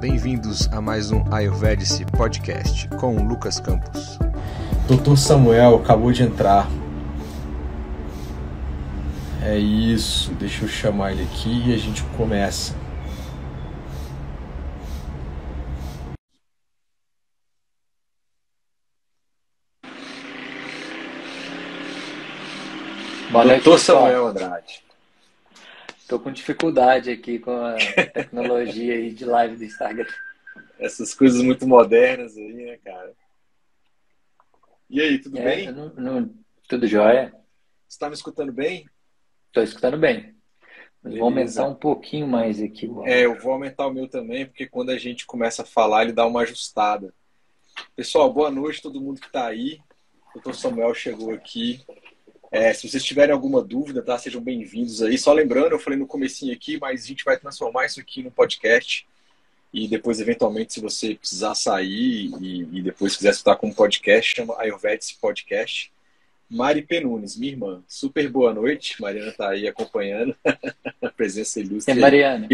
bem-vindos a mais um Ayurvedic Podcast com o Lucas Campos. Dr. Samuel acabou de entrar. É isso, deixa eu chamar ele aqui e a gente começa. Boa noite, Dr. Samuel Andrade. Estou com dificuldade aqui com a tecnologia aí de live do Instagram. Essas coisas muito modernas aí, né, cara? E aí, tudo bem? Tudo jóia? Você está me escutando bem? Estou escutando bem. Mas Beleza. vou aumentar um pouquinho mais aqui. Eu vou aumentar o meu também, porque quando a gente começa a falar, ele dá uma ajustada. Pessoal, boa noite a todo mundo que está aí. O Dr. Samuel chegou aqui. Se vocês tiverem alguma dúvida, tá? Sejam bem-vindos aí. Só lembrando, eu falei no comecinho aqui, mas a gente vai transformar isso aqui num podcast. E depois, eventualmente, se você precisar sair e depois quiser escutar como podcast, chama Ayurvedic Podcast. Mari Penunes, minha irmã. Super boa noite. Mariana está aí acompanhando a presença ilustre. Mariana.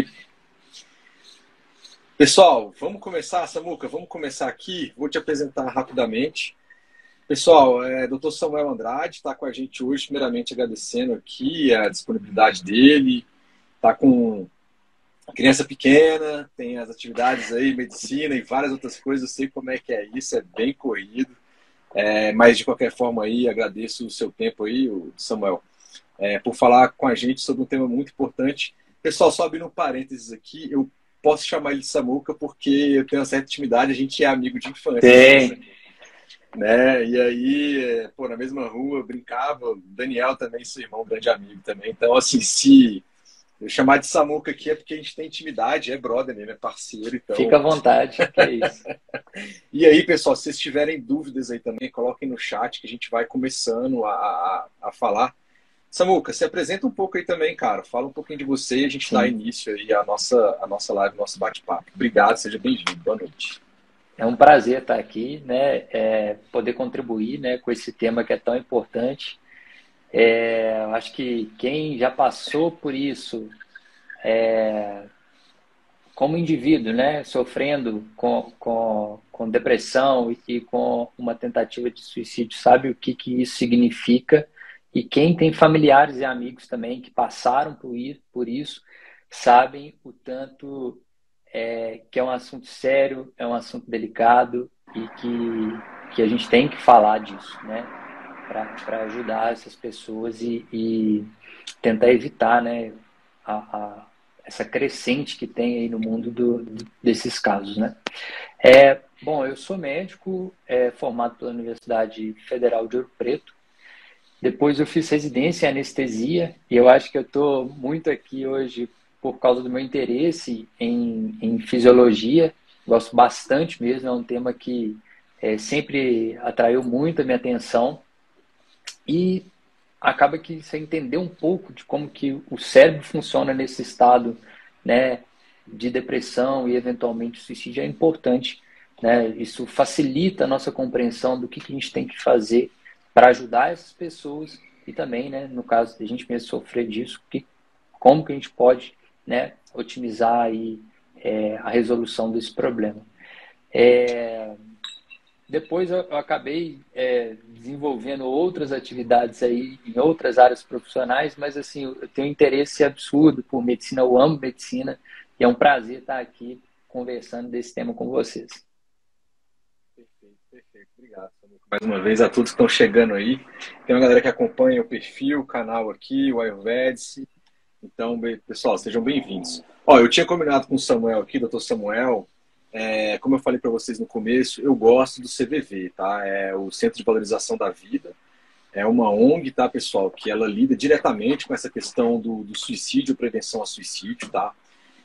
Pessoal, vamos começar, Samuca? Vamos começar aqui. Vou te apresentar rapidamente. Pessoal, Dr. Samuel Andrade está com a gente hoje, primeiramente agradecendo aqui a disponibilidade dele. Está com criança pequena, tem as atividades aí, medicina e várias outras coisas. Eu sei como é que é isso, é bem corrido. Mas, de qualquer forma, aí, agradeço o seu tempo aí, Samuel, por falar com a gente sobre um tema muito importante. Pessoal, só abrindo um parênteses aqui, eu posso chamar ele de Samuca porque eu tenho uma certa intimidade, a gente é amigo de infância. Tem. Né? E aí, na mesma rua, eu brincava, Daniel também, seu irmão, grande amigo também. Então, assim, se eu chamar de Samuca aqui é porque a gente tem intimidade, é brother, né? Parceiro. Então... Fica à vontade, que é isso. E aí, pessoal, se vocês tiverem dúvidas aí também, coloquem no chat que a gente vai começando a falar. Samuca, se apresenta um pouco aí também, cara. Fala um pouquinho de você e a gente dá início aí à nossa live, nosso bate-papo. Obrigado, seja bem-vindo. Boa noite. É um prazer estar aqui, né? Poder contribuir, né, com esse tema que é tão importante. Eu acho que quem já passou por isso, como indivíduo, né, sofrendo com depressão e com uma tentativa de suicídio, sabe o que isso significa. E quem tem familiares e amigos também que passaram por isso, sabem o tanto que é um assunto sério, é um assunto delicado e que a gente tem que falar disso, né? Para ajudar essas pessoas e tentar evitar, né, essa crescente que tem aí no mundo desses casos, né? Bom, eu sou médico, formado pela Universidade Federal de Ouro Preto. Depois eu fiz residência em anestesia e eu acho que eu estou muito aqui hoje por causa do meu interesse em fisiologia. Gosto bastante mesmo, é um tema que sempre atraiu muito a minha atenção. E acaba que você entender um pouco de como que o cérebro funciona nesse estado, né, de depressão e eventualmente suicídio é importante, né? Isso facilita a nossa compreensão do que a gente tem que fazer para ajudar essas pessoas e também, né, no caso de a gente mesmo sofrer disso, como que a gente pode, né, otimizar aí, a resolução desse problema. Depois eu acabei desenvolvendo outras atividades aí em outras áreas profissionais, mas assim, eu tenho um interesse absurdo por medicina, eu amo medicina e é um prazer estar aqui conversando desse tema com vocês. Perfeito. Obrigado, Samuca. Mais uma vez a todos que estão chegando aí. Tem uma galera que acompanha o perfil, o canal aqui, o Ayurvedic. Então, pessoal, sejam bem-vindos. Eu tinha combinado com o Samuel aqui, Dr. Samuel, como eu falei para vocês no começo, eu gosto do CVV, tá? É o Centro de Valorização da Vida. É uma ONG, tá, pessoal, que ela lida diretamente com essa questão do suicídio, prevenção ao suicídio, tá?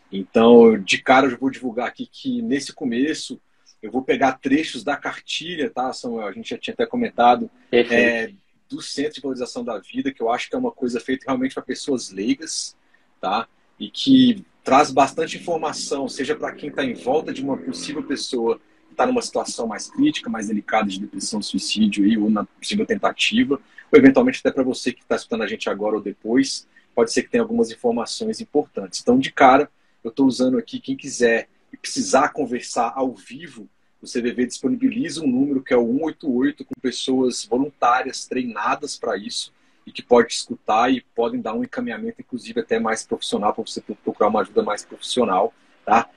Então, de cara, eu vou divulgar aqui que nesse começo eu vou pegar trechos da cartilha, tá, Samuel? A gente já tinha até comentado, do Centro de Valorização da Vida, que eu acho que é uma coisa feita realmente para pessoas leigas, tá? E que traz bastante informação, seja para quem está em volta de uma possível pessoa que está numa situação mais crítica, mais delicada de depressão, suicídio, ou na possível tentativa, ou eventualmente até para você que está escutando a gente agora ou depois, pode ser que tenha algumas informações importantes. Então, de cara, eu estou usando aqui, quem quiser e precisar conversar ao vivo, o CVV disponibiliza um número que é o 188 com pessoas voluntárias treinadas para isso e que pode escutar e podem dar um encaminhamento, inclusive até mais profissional, para você procurar uma ajuda mais profissional, tá?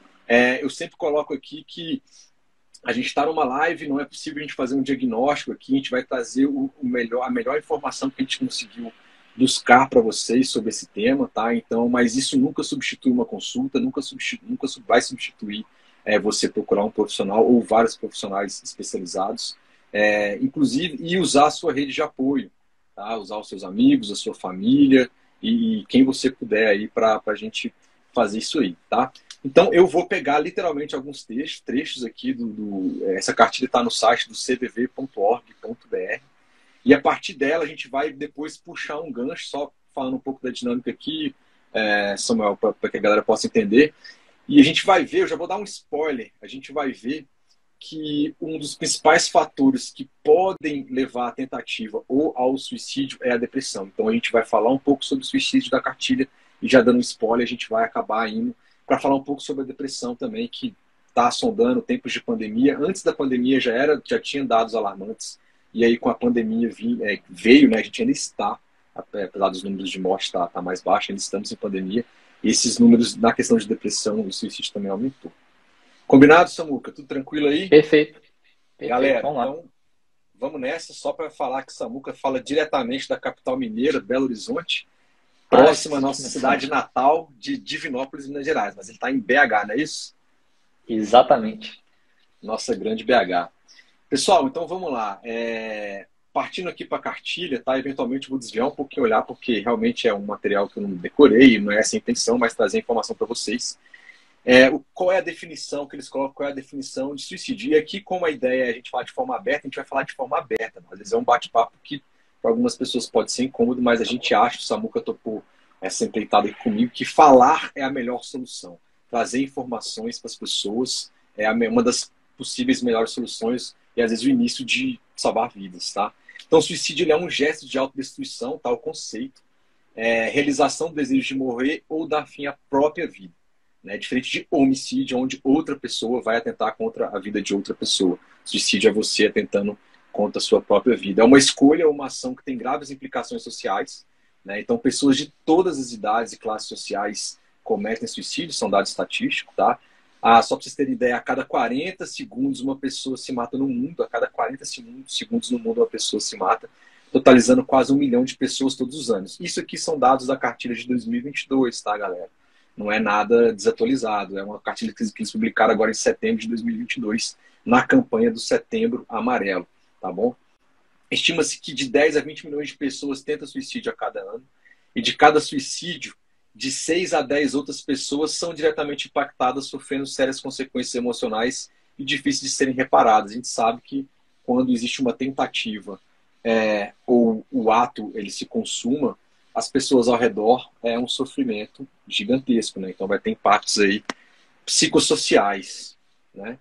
Eu sempre coloco aqui que a gente está numa live, não é possível a gente fazer um diagnóstico aqui, a gente vai trazer a melhor informação que a gente conseguiu buscar para vocês sobre esse tema, tá? Então, mas isso nunca substitui uma consulta, nunca vai substituir você procurar um profissional ou vários profissionais especializados, inclusive, e usar a sua rede de apoio, tá? Usar os seus amigos, a sua família e quem você puder aí para a gente fazer isso aí, tá? Então, eu vou pegar literalmente alguns trechos aqui essa cartilha está no site do cvv.org.br e a partir dela a gente vai depois puxar um gancho, só falando um pouco da dinâmica aqui, Samuel, para que a galera possa entender. E a gente vai ver, eu já vou dar um spoiler, a gente vai ver que um dos principais fatores que podem levar à tentativa ou ao suicídio é a depressão. Então, a gente vai falar um pouco sobre o suicídio da cartilha e já dando um spoiler, a gente vai acabar indo para falar um pouco sobre a depressão também, que está sondando tempos de pandemia. Antes da pandemia já tinha dados alarmantes, e aí com a pandemia veio, né, a gente ainda está, apesar dos números de morte estar mais baixos, ainda estamos em pandemia, e esses números na questão de depressão e suicídio também aumentou. Combinado, Samuca? Tudo tranquilo aí? Perfeito. Galera, então vamos nessa, só para falar que Samuca fala diretamente da capital mineira, Belo Horizonte, próxima à nossa cidade natal de Divinópolis, Minas Gerais. Mas ele está em BH, não é isso? Exatamente. Nossa grande BH. Pessoal, então vamos lá. Partindo aqui para a cartilha, tá? Eventualmente eu vou desviar um pouquinho, olhar, porque realmente é um material que eu não decorei, não é essa a intenção, mas trazer informação para vocês. Qual é a definição que eles colocam, qual é a definição de suicídio? E aqui, como a ideia é a gente falar de forma aberta, a gente vai falar de forma aberta. Às vezes é um bate-papo que para algumas pessoas pode ser incômodo, mas a gente acha, o Samuca topou essa empreitada aqui comigo, que falar é a melhor solução. Trazer informações para as pessoas é uma das possíveis melhores soluções e às vezes o início de salvar vidas, tá? Então o suicídio ele é um gesto de autodestruição, tá? O conceito. Realização do desejo de morrer ou dar fim à própria vida. Né? Diferente de homicídio, onde outra pessoa vai atentar contra a vida de outra pessoa. Suicídio é você atentando contra a sua própria vida. É uma escolha, uma ação que tem graves implicações sociais, né? Então, pessoas de todas as idades e classes sociais cometem suicídio, são dados estatísticos, tá? Só para vocês terem ideia, a cada 40 segundos uma pessoa se mata no mundo, a cada 40 segundos no mundo uma pessoa se mata, totalizando quase 1 milhão de pessoas todos os anos. Isso aqui são dados da cartilha de 2022, tá, galera? Não é nada desatualizado, é uma cartilha que eles publicaram agora em setembro de 2022, na campanha do Setembro Amarelo. Tá bom? Estima-se que de 10 a 20 milhões de pessoas tentam suicídio a cada ano. E de cada suicídio, de 6 a 10 outras pessoas são diretamente impactadas, sofrendo sérias consequências emocionais e difíceis de serem reparadas. A gente sabe que quando existe uma tentativa ou o ato ele se consuma, as pessoas ao redor é um sofrimento gigantesco, né? Então vai ter impactos aí psicossociais, né?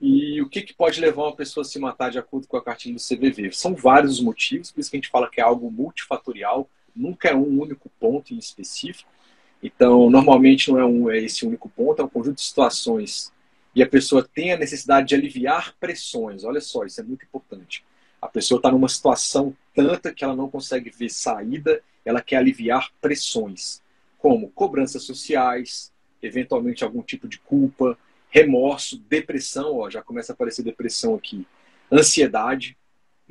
E o que pode levar uma pessoa a se matar de acordo com a cartilha do CVV? São vários os motivos, por isso que a gente fala que é algo multifatorial, nunca é um único ponto em específico. Então, normalmente não é esse único ponto, é um conjunto de situações e a pessoa tem a necessidade de aliviar pressões. Olha só, isso é muito importante. A pessoa está numa situação tanta que ela não consegue ver saída, ela quer aliviar pressões, como cobranças sociais, eventualmente algum tipo de culpa, remorso, depressão, já começa a aparecer depressão aqui, ansiedade,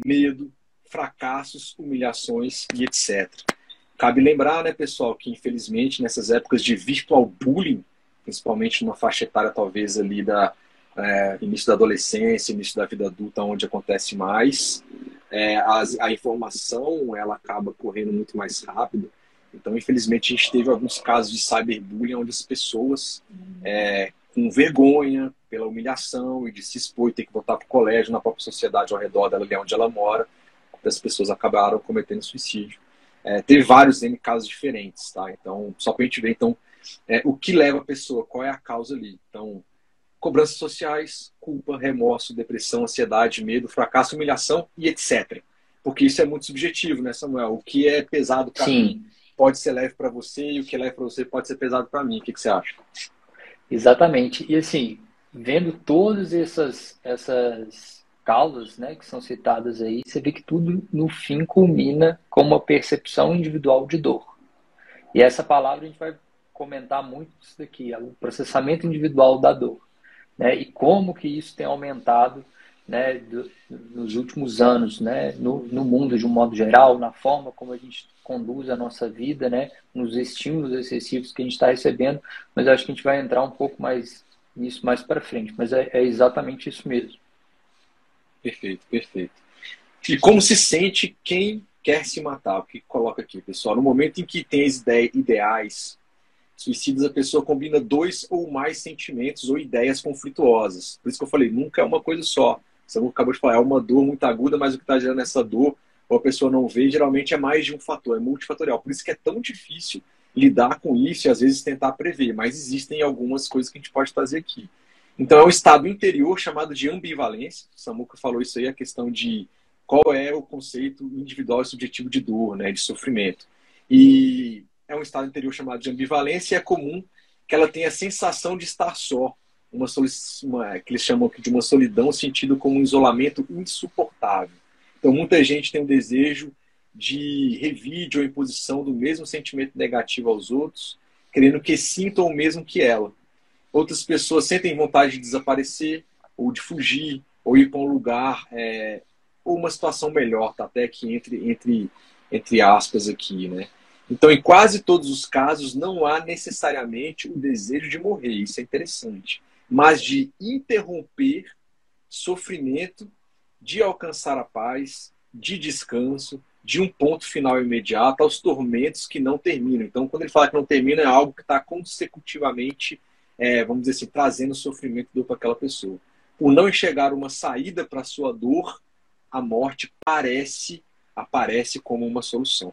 medo, fracassos, humilhações e etc. Cabe lembrar, né, pessoal, que infelizmente nessas épocas de virtual bullying, principalmente numa faixa etária talvez ali início da adolescência, início da vida adulta, onde acontece mais, a informação ela acaba correndo muito mais rápido. Então, infelizmente, a gente teve alguns casos de cyberbullying onde as pessoas com vergonha pela humilhação e de se expor e ter que voltar para o colégio, na própria sociedade ao redor dela, onde ela mora, as pessoas acabaram cometendo suicídio. Teve vários casos diferentes, tá? Então, só para a gente ver, então, o que leva a pessoa, qual é a causa ali. Então, cobranças sociais, culpa, remorso, depressão, ansiedade, medo, fracasso, humilhação e etc. Porque isso é muito subjetivo, né, Samuel? O que é pesado para mim pode ser leve para você e o que é leve para você pode ser pesado para mim. O que você acha? Exatamente. E assim, vendo todas essas causas, né, que são citadas aí, você vê que tudo no fim culmina com uma percepção individual de dor. E essa palavra a gente vai comentar muito isso daqui, é o processamento individual da dor, né? E como que isso tem aumentado, né, nos últimos anos, né, no mundo de um modo geral, na forma como a gente conduz a nossa vida, né, nos estímulos excessivos que a gente está recebendo, mas acho que a gente vai entrar um pouco mais nisso mais para frente, mas é exatamente isso mesmo. Perfeito, perfeito. E como se sente quem quer se matar? O que coloca aqui, pessoal? No momento em que tem as ideais suicidas, a pessoa combina dois ou mais sentimentos ou ideias conflituosas. Por isso que eu falei, nunca é uma coisa só. Você acabou de falar, é uma dor muito aguda, mas o que está gerando essa dor, ou a pessoa não vê, geralmente é mais de um fator, é multifatorial. Por isso que é tão difícil lidar com isso e às vezes tentar prever, mas existem algumas coisas que a gente pode fazer aqui. Então é um estado interior chamado de ambivalência. O Samuca falou isso aí, a questão de qual é o conceito individual e subjetivo de dor, né, de sofrimento. E é um estado interior chamado de ambivalência e é comum que ela tenha a sensação de estar só, que eles chamam de uma solidão, sentido como um isolamento insuportável. Então, muita gente tem um desejo de revide ou imposição do mesmo sentimento negativo aos outros, querendo que sintam o mesmo que ela. Outras pessoas sentem vontade de desaparecer, ou de fugir, ou ir para um lugar, ou uma situação melhor, tá até aqui entre aspas aqui, né? Então, em quase todos os casos, não há necessariamente o desejo de morrer, isso é interessante, mas de interromper sofrimento, de alcançar a paz, de descanso, de um ponto final imediato aos tormentos que não terminam. Então, quando ele fala que não termina, é algo que está consecutivamente, vamos dizer assim, trazendo sofrimento e dor para aquela pessoa. Por não enxergar uma saída para a sua dor, a morte aparece como uma solução.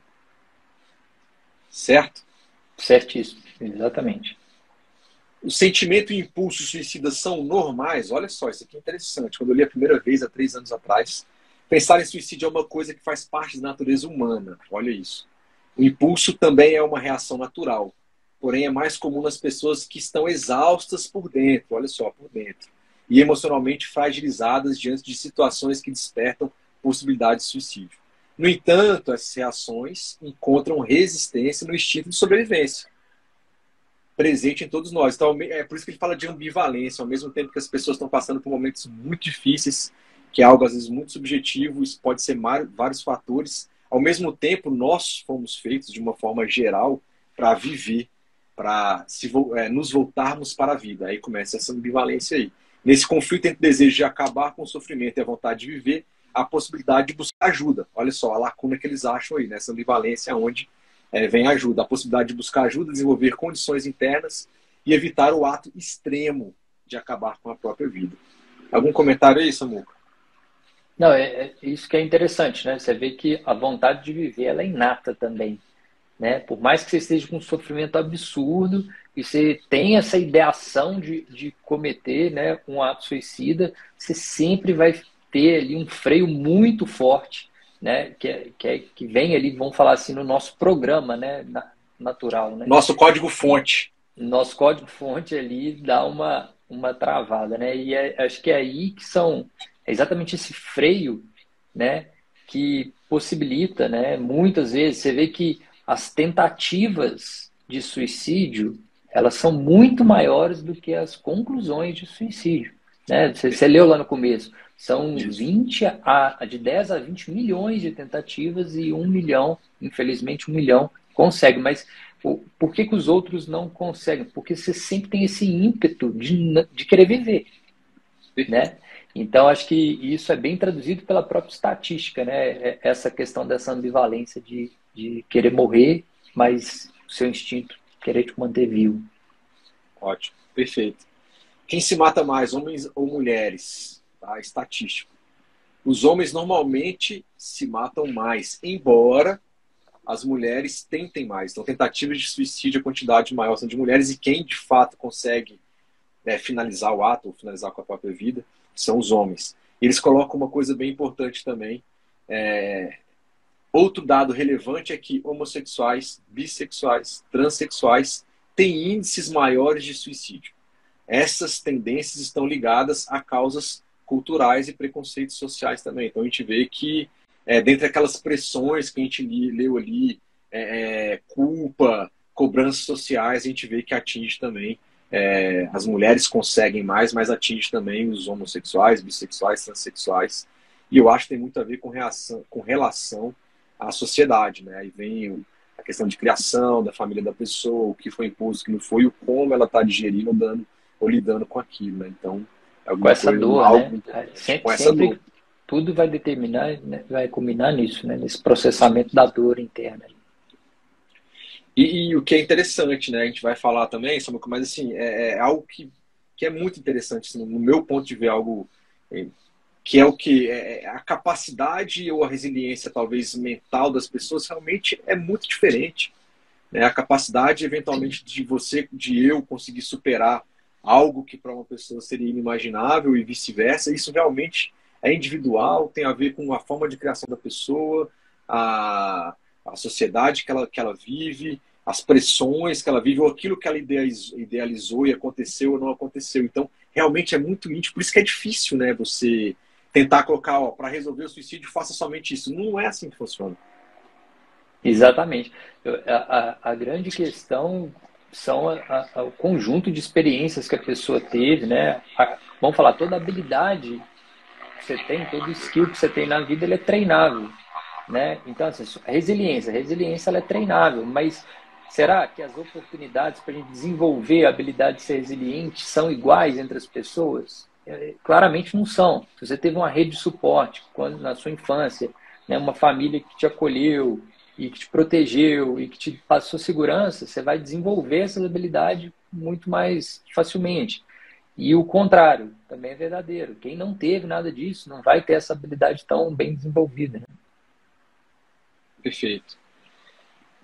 Certo? Certíssimo, exatamente. O sentimento e o impulso suicida são normais? Olha só, isso aqui é interessante. Quando eu li a primeira vez, há 3 anos atrás, pensar em suicídio é uma coisa que faz parte da natureza humana. Olha isso. O impulso também é uma reação natural. Porém, é mais comum nas pessoas que estão exaustas por dentro. Olha só, por dentro. E emocionalmente fragilizadas diante de situações que despertam possibilidade de suicídio. No entanto, essas reações encontram resistência no instinto de sobrevivência, presente em todos nós. Então, é por isso que ele fala de ambivalência, ao mesmo tempo que as pessoas estão passando por momentos muito difíceis, que é algo às vezes muito subjetivo, isso pode ser vários fatores. Ao mesmo tempo, nós fomos feitos de uma forma geral para viver, para nos voltarmos para a vida. Aí começa essa ambivalência aí. Nesse conflito entre o desejo de acabar com o sofrimento e a vontade de viver, a possibilidade de buscar ajuda. Olha só, a lacuna que eles acham aí, nessa ambivalência onde vem ajuda. A possibilidade de buscar ajuda, desenvolver condições internas e evitar o ato extremo de acabar com a própria vida. Algum comentário aí, Samuca? Não, é isso que é interessante, né? Você vê que a vontade de viver ela é inata também, né? Por mais que você esteja com um sofrimento absurdo e você tenha essa ideação de cometer, né, um ato suicida, você sempre vai ter ali um freio muito forte, né? Que vem ali, vamos falar assim, no nosso programa, né? Natural, né? Nosso código-fonte. Nosso código-fonte ali dá uma travada, né? E acho que é aí que é exatamente esse freio, né? Que possibilita, né? Muitas vezes você vê que as tentativas de suicídio elas são muito maiores do que as conclusões de suicídio, né? Você leu lá no começo, são Isso. de 10 a 20 milhões de tentativas e 1 milhão, infelizmente 1 milhão consegue, mas por que os outros não conseguem? Porque você sempre tem esse ímpeto de querer viver, né? Então, acho que isso é bem traduzido pela própria estatística, né? Essa questão dessa ambivalência de querer morrer, mas o seu instinto querer te manter vivo. Ótimo, perfeito. Quem se mata mais, homens ou mulheres? Tá? Estatístico. Os homens normalmente se matam mais, embora as mulheres tentem mais. Então, tentativas de suicídio, a quantidade maior são de mulheres, e quem de fato consegue finalizar o ato, ou finalizar com a própria vida, são os homens. Eles colocam uma coisa bem importante também. Outro dado relevante é que homossexuais, bissexuais, transexuais têm índices maiores de suicídio. essas tendências estão ligadas a causas culturais e preconceitos sociais também. Então a gente vê que, dentre aquelas pressões que a gente leu ali, culpa, cobranças sociais, a gente vê que atinge também, as mulheres conseguem mais, mas atinge também os homossexuais, bissexuais, transexuais. E eu acho que tem muito a ver com relação à sociedade, né? Aí vem a questão de criação, da família da pessoa, o que foi imposto, o que não foi, o como ela está digerindo ou lidando com aquilo, né? Então, é Com alguma essa coisa, dor, algo né? importante. Com essa Sempre dor. tudo vai determinar, né? Vai culminar nisso, né? Nesse processamento da dor interna. E o que é interessante, né? A gente vai falar também sobre, mas assim, é algo que é muito interessante, assim, no meu ponto de ver, algo que é o que a capacidade ou a resiliência, talvez, mental das pessoas realmente é muito diferente, né? A capacidade, eventualmente, de eu conseguir superar algo que para uma pessoa seria inimaginável e vice-versa, isso realmente é individual, tem a ver com a forma de criação da pessoa, a sociedade que ela vive, as pressões que ela vive, ou aquilo que ela idealizou e aconteceu ou não aconteceu. Então, realmente é muito íntimo, por isso que é difícil, né, você tentar colocar, para resolver o suicídio, faça somente isso. Não é assim que funciona. Exatamente. A grande questão são o conjunto de experiências que a pessoa teve, né? Vamos falar, toda habilidade que você tem, todo skill que você tem na vida, ele é treinável, né? Então, assim, a resiliência ela é treinável, mas será que as oportunidades para a gente desenvolver a habilidade de ser resiliente são iguais entre as pessoas? Claramente não são. Se você teve uma rede de suporte quando na sua infância, né, uma família que te acolheu e que te protegeu e que te passou segurança, você vai desenvolver essa habilidade muito mais facilmente. E o contrário também é verdadeiro. Quem não teve nada disso não vai ter essa habilidade tão bem desenvolvida, né? Perfeito.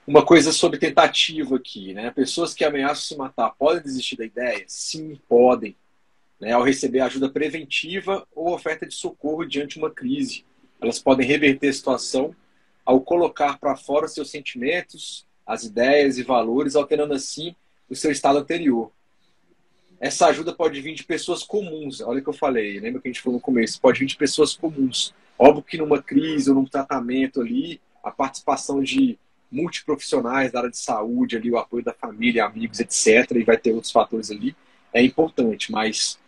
Uma coisa sobre tentativa aqui, né? Pessoas que ameaçam se matar podem desistir da ideia? Sim, podem. Né? Ao receber ajuda preventiva ou oferta de socorro diante de uma crise. Elas podem reverter a situação ao colocar para fora seus sentimentos, as ideias e valores, alterando assim o seu estado anterior. Essa ajuda pode vir de pessoas comuns. Olha o que eu falei, lembra que a gente falou no começo? Pode vir de pessoas comuns. Óbvio que numa crise ou num tratamento ali, a participação de multiprofissionais da área de saúde, ali, o apoio da família, amigos, etc., e vai ter outros fatores ali, é importante, mas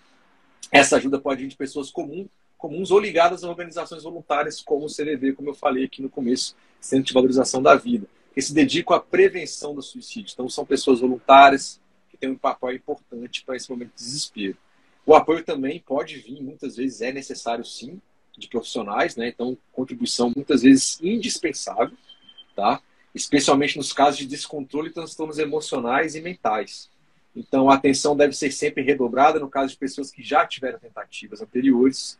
essa ajuda pode vir de pessoas comuns ou ligadas a organizações voluntárias, como o CVV, como eu falei aqui no começo, Centro de Valorização da Vida, que se dedicam à prevenção do suicídio. Então, são pessoas voluntárias que têm um papel importante para esse momento de desespero. O apoio também pode vir, muitas vezes é necessário sim, de profissionais, né? Então, contribuição muitas vezes indispensável, tá? Especialmente nos casos de descontrole e transtornos emocionais e mentais. Então, a atenção deve ser sempre redobrada no caso de pessoas que já tiveram tentativas anteriores.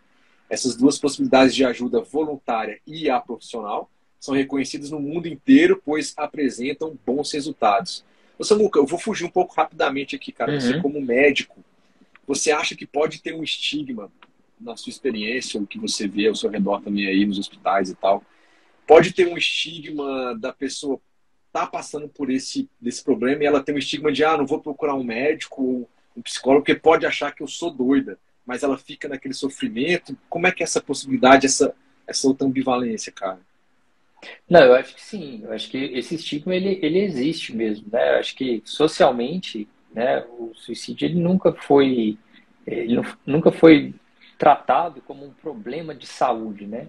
Essas duas possibilidades de ajuda voluntária e a profissional são reconhecidas no mundo inteiro, pois apresentam bons resultados. Ô, Samuca, eu vou fugir um pouco rapidamente aqui, cara. Você, Uhum. como médico, você acha que pode ter um estigma na sua experiência, o que você vê ao seu redor também aí nos hospitais e tal? Pode ter um estigma da pessoa tá passando por desse problema e ela tem um estigma de, não vou procurar um médico ou um psicólogo porque pode achar que eu sou doida, mas ela fica naquele sofrimento. Como é que é essa possibilidade, essa outra ambivalência, cara? Não, eu acho que sim. Eu acho que esse estigma ele existe mesmo, né? Eu acho que socialmente, né, o suicídio nunca foi tratado como um problema de saúde, né?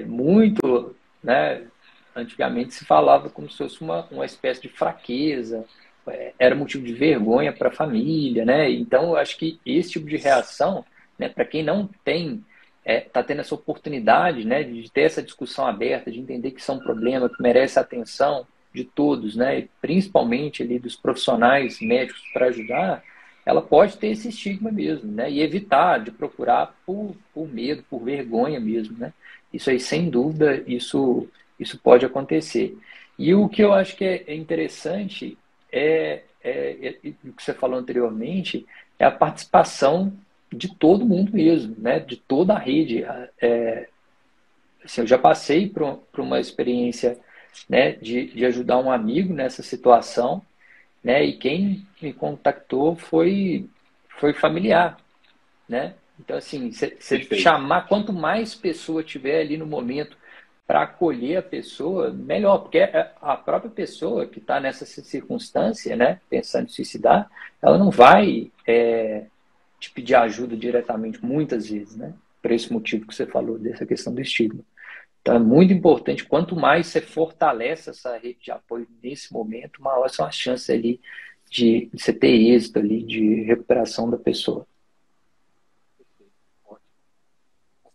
Muito, né? Antigamente se falava como se fosse uma espécie de fraqueza, era motivo de vergonha para a família, né? Então, eu acho que esse tipo de reação, né, para quem não tem está tendo essa oportunidade, né, de ter essa discussão aberta, de entender que isso é um problema que merece a atenção de todos, né, e principalmente ali dos profissionais médicos para ajudar, ela pode ter esse estigma mesmo, né, e evitar de procurar por medo, por vergonha mesmo, né. Isso aí, sem dúvida, isso pode acontecer. E o que eu acho que é interessante o que você falou anteriormente, é a participação de todo mundo mesmo, né? De toda a rede. Assim, eu já passei por uma experiência, né, de ajudar um amigo nessa situação, né? E quem me contactou foi familiar, né? Então, assim, você chamar, quanto mais pessoa tiver ali no momento para acolher a pessoa, melhor, porque a própria pessoa que está nessa circunstância, né, pensando em suicidar, ela não vai te pedir ajuda diretamente, muitas vezes, né? Por esse motivo que você falou, dessa questão do estigma. Então, é muito importante, quanto mais você fortalece essa rede de apoio nesse momento, maior são as chances ali de você ter êxito ali, de recuperação da pessoa.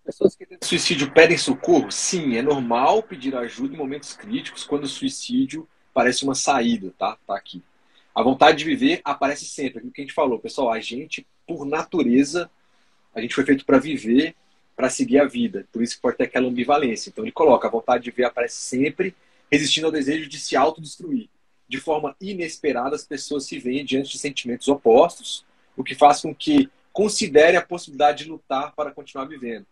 Pessoas que tentam suicídio pedem socorro? Sim, é normal pedir ajuda em momentos críticos quando o suicídio parece uma saída, tá? Tá aqui. A vontade de viver aparece sempre, aquilo que a gente falou. Pessoal, a gente, por natureza, a gente foi feito para viver, para seguir a vida. Por isso que pode ter aquela ambivalência. Então ele coloca, a vontade de viver aparece sempre, resistindo ao desejo de se autodestruir. De forma inesperada, as pessoas se veem diante de sentimentos opostos, o que faz com que considere a possibilidade de lutar para continuar vivendo.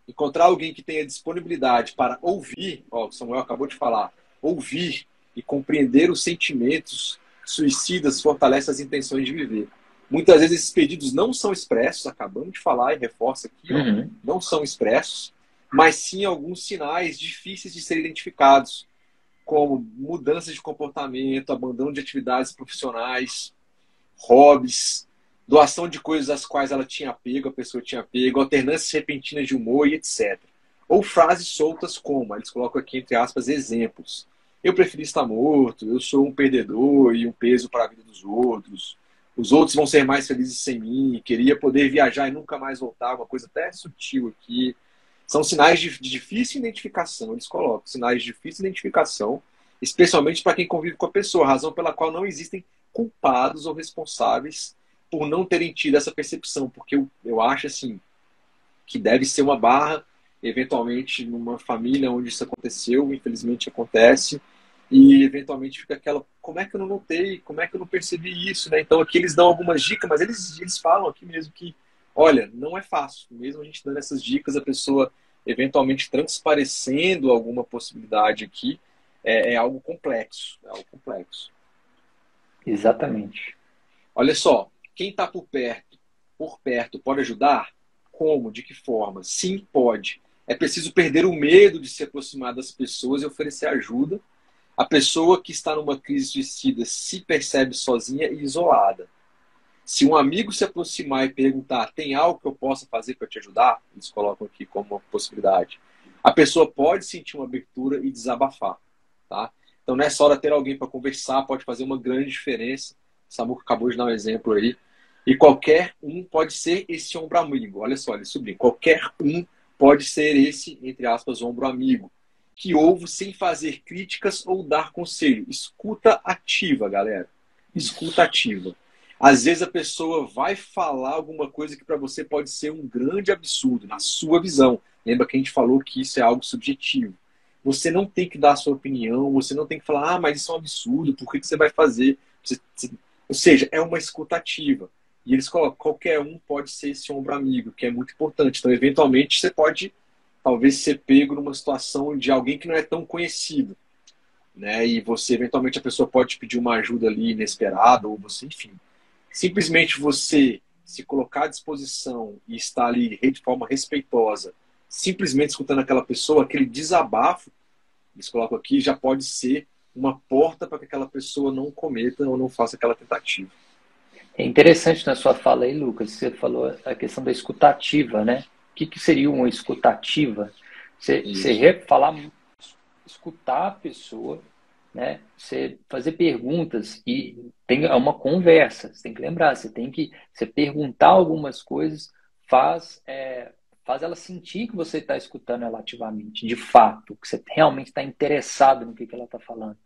Encontrar alguém que tenha disponibilidade para ouvir, ó, o Samuel acabou de falar, ouvir e compreender os sentimentos suicidas fortalece as intenções de viver. Muitas vezes esses pedidos não são expressos, acabamos de falar e reforça aqui, ó, não são expressos, mas sim alguns sinais difíceis de serem identificados, como mudanças de comportamento, abandono de atividades profissionais, hobbies, doação de coisas às quais ela tinha apego, a pessoa tinha apego, alternâncias repentinas de humor e etc. Ou frases soltas como, eles colocam aqui entre aspas, exemplos. Eu preferi estar morto, eu sou um perdedor e um peso para a vida dos outros. Os outros vão ser mais felizes sem mim, queria poder viajar e nunca mais voltar, uma coisa até sutil aqui. São sinais de difícil identificação, eles colocam, sinais de difícil identificação, especialmente para quem convive com a pessoa, razão pela qual não existem culpados ou responsáveis por não terem tido essa percepção, porque eu acho assim que deve ser uma barra, eventualmente numa família onde isso aconteceu, infelizmente acontece, e eventualmente fica aquela, como é que eu não notei, como é que eu não percebi isso, né? Então aqui eles dão algumas dicas, mas eles falam aqui mesmo que, olha, não é fácil, mesmo a gente dando essas dicas, a pessoa eventualmente transparecendo alguma possibilidade aqui, é algo complexo, é algo complexo. Exatamente. Olha só, quem está por perto, pode ajudar? Como? De que forma? Sim, pode. É preciso perder o medo de se aproximar das pessoas e oferecer ajuda. A pessoa que está numa crise suicida se percebe sozinha e isolada. Se um amigo se aproximar e perguntar, tem algo que eu possa fazer para te ajudar? Eles colocam aqui como uma possibilidade. A pessoa pode sentir uma abertura e desabafar. Tá? Então, nessa hora, ter alguém para conversar pode fazer uma grande diferença. O Samuca acabou de dar um exemplo aí. E qualquer um pode ser esse ombro amigo. Olha só, ele sublinha. Qualquer um pode ser esse, entre aspas, ombro amigo. Que ouve sem fazer críticas ou dar conselho. Escuta ativa, galera. Escuta ativa. Às vezes a pessoa vai falar alguma coisa que para você pode ser um grande absurdo, na sua visão. Lembra que a gente falou que isso é algo subjetivo. Você não tem que dar a sua opinião, você não tem que falar, mas isso é um absurdo, por que você vai fazer? Ou seja, é uma escuta ativa. E eles colocam, qualquer um pode ser esse ombro amigo, que é muito importante. Então, eventualmente, você pode, talvez, ser pego numa situação de alguém que não é tão conhecido. Né? E você, eventualmente, a pessoa pode pedir uma ajuda ali inesperada, ou você, enfim. Simplesmente você se colocar à disposição e estar ali de forma respeitosa, simplesmente escutando aquela pessoa, aquele desabafo, eles colocam aqui, já pode ser uma porta para que aquela pessoa não cometa ou não faça aquela tentativa. É interessante na sua fala aí, Lucas, você falou a questão da escutativa, né? O que seria uma escutativa? Você falar, escutar a pessoa, né? Você fazer perguntas e tem uma conversa. Você tem que lembrar, você perguntar algumas coisas faz ela sentir que você está escutando ela ativamente, de fato, que você realmente está interessado no que ela está falando.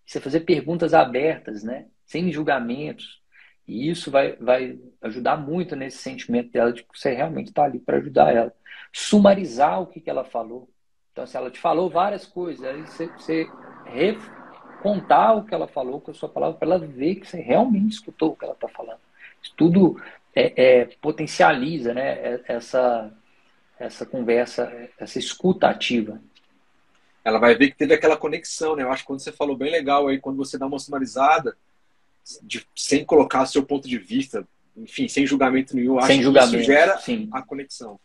Você fazer perguntas abertas, né? Sem julgamentos. E isso vai ajudar muito nesse sentimento dela de que você realmente está ali para ajudar ela. Sumarizar o que ela falou. Então, se ela te falou várias coisas, aí você contar o que ela falou com a sua palavra para ela ver que você realmente escutou o que ela está falando. Isso tudo potencializa, né, essa conversa, essa escuta ativa. Ela vai ver que teve aquela conexão, né? Eu acho que quando você falou bem legal aí, quando você dá uma sumarizada, sem colocar o seu ponto de vista, enfim, sem julgamento nenhum. Acho Sem que julgamento, isso gera sim. a conexão.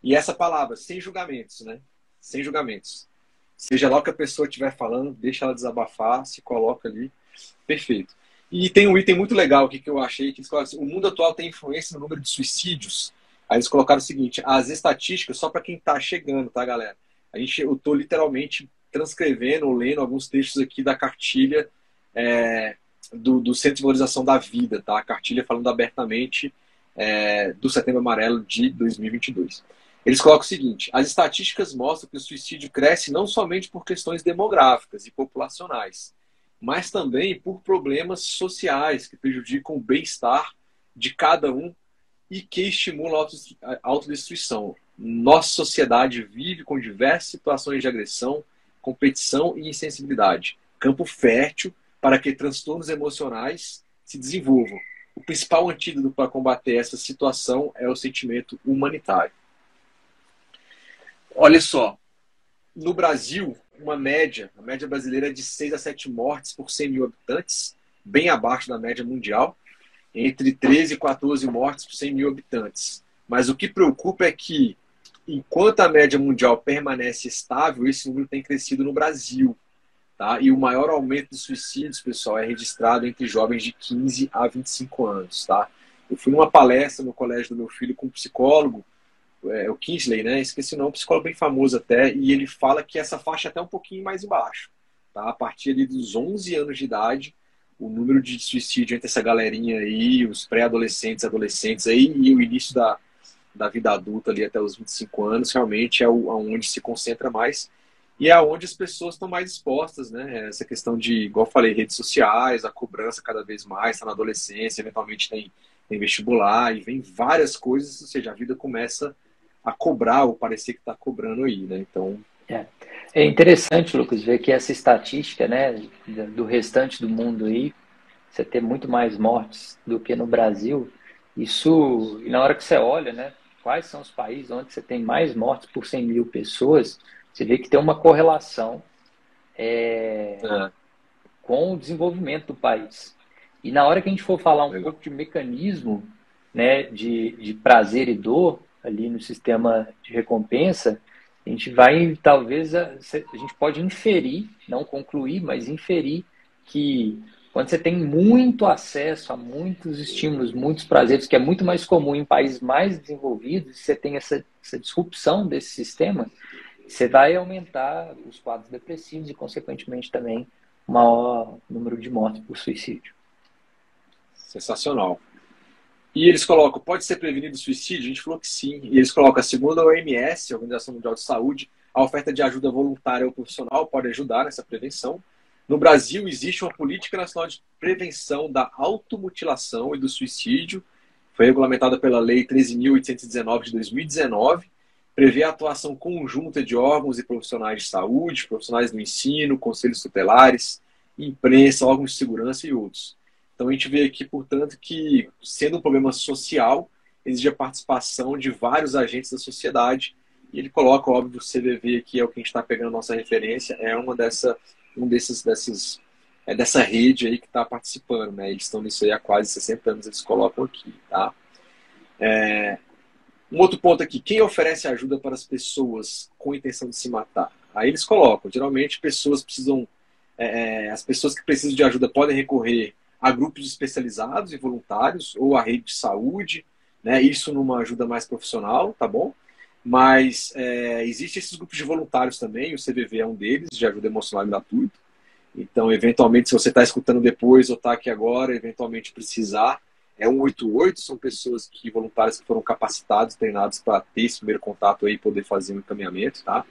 E essa palavra, sem julgamentos, né? Sem julgamentos. Seja lá o que a pessoa estiver falando, deixa ela desabafar, se coloca ali. Perfeito. E tem um item muito legal aqui que eu achei, que eles colocam assim, o mundo atual tem influência no número de suicídios. Aí eles colocaram o seguinte, as estatísticas, só para quem está chegando, tá, galera? Eu estou literalmente transcrevendo ou lendo alguns textos aqui da cartilha do Centro de Valorização da Vida, tá? A cartilha falando abertamente do Setembro Amarelo de 2022. Eles colocam o seguinte, as estatísticas mostram que o suicídio cresce não somente por questões demográficas e populacionais, mas também por problemas sociais que prejudicam o bem-estar de cada um e que estimulam a autodestruição. Nossa sociedade vive com diversas situações de agressão, competição e insensibilidade. Campo fértil para que transtornos emocionais se desenvolvam. O principal antídoto para combater essa situação é o sentimento humanitário. Olha só, no Brasil, a média brasileira é de 6 a 7 mortes por 100 mil habitantes, bem abaixo da média mundial, entre 13 e 14 mortes por 100 mil habitantes. Mas o que preocupa é que, enquanto a média mundial permanece estável, esse número tem crescido no Brasil. Tá? E o maior aumento de suicídios, pessoal, é registrado entre jovens de 15 a 25 anos. Tá? Eu fui numa palestra no colégio do meu filho com um psicólogo, o Kingsley, né? Esqueci o nome, um psicólogo bem famoso até, e ele fala que essa faixa é até um pouquinho mais embaixo. Tá? A partir ali dos 11 anos de idade, o número de suicídio entre essa galerinha aí, os pré-adolescentes, adolescentes aí, e o início da vida adulta ali até os 25 anos, realmente é onde se concentra mais. E é onde as pessoas estão mais expostas, né? Essa questão de, igual eu falei, redes sociais, a cobrança cada vez mais, está na adolescência, eventualmente tem vestibular, e vem várias coisas, ou seja, a vida começa a cobrar, ou parecer que está cobrando aí, né? Então... É interessante, Lucas, ver que essa estatística, né, do restante do mundo aí, você ter muito mais mortes do que no Brasil, isso, e na hora que você olha, né, quais são os países onde você tem mais mortes por 100 mil pessoas, você vê que tem uma correlação com o desenvolvimento do país. E na hora que a gente for falar um pouco de mecanismo, né, de prazer e dor ali no sistema de recompensa, a gente vai, talvez, a gente pode inferir, não concluir, mas inferir que quando você tem muito acesso a muitos estímulos, muitos prazeres, que é muito mais comum em países mais desenvolvidos, você tem essa disrupção desse sistema, você vai aumentar os quadros depressivos e, consequentemente, também o maior número de mortes por suicídio. Sensacional. E eles colocam, pode ser prevenido o suicídio? A gente falou que sim. E eles colocam, segundo a OMS, a Organização Mundial de Saúde, a oferta de ajuda voluntária ou profissional pode ajudar nessa prevenção. No Brasil, existe uma política nacional de prevenção da automutilação e do suicídio. Foi regulamentada pela Lei 13.819 de 2019. Prevê a atuação conjunta de órgãos e profissionais de saúde, profissionais do ensino, conselhos tutelares, imprensa, órgãos de segurança e outros. Então a gente vê aqui, portanto, que sendo um problema social, exige a participação de vários agentes da sociedade. E ele coloca, óbvio, o CVV aqui é o que a gente está pegando nossa referência, é dessa rede aí que está participando, né? Eles estão nisso aí há quase 60 anos, eles colocam aqui, tá? Um outro ponto aqui, quem oferece ajuda para as pessoas com intenção de se matar? Aí eles colocam, geralmente as pessoas que precisam de ajuda podem recorrer a grupos especializados e voluntários ou a rede de saúde, né? Isso numa ajuda mais profissional, tá bom? Mas existem esses grupos de voluntários também, o CVV é um deles, de ajuda emocional gratuita. Então, eventualmente, se você está escutando depois ou está aqui agora, eventualmente precisar, é 188, são pessoas voluntárias que foram capacitados, treinados para ter esse primeiro contato aí e poder fazer um encaminhamento, tá?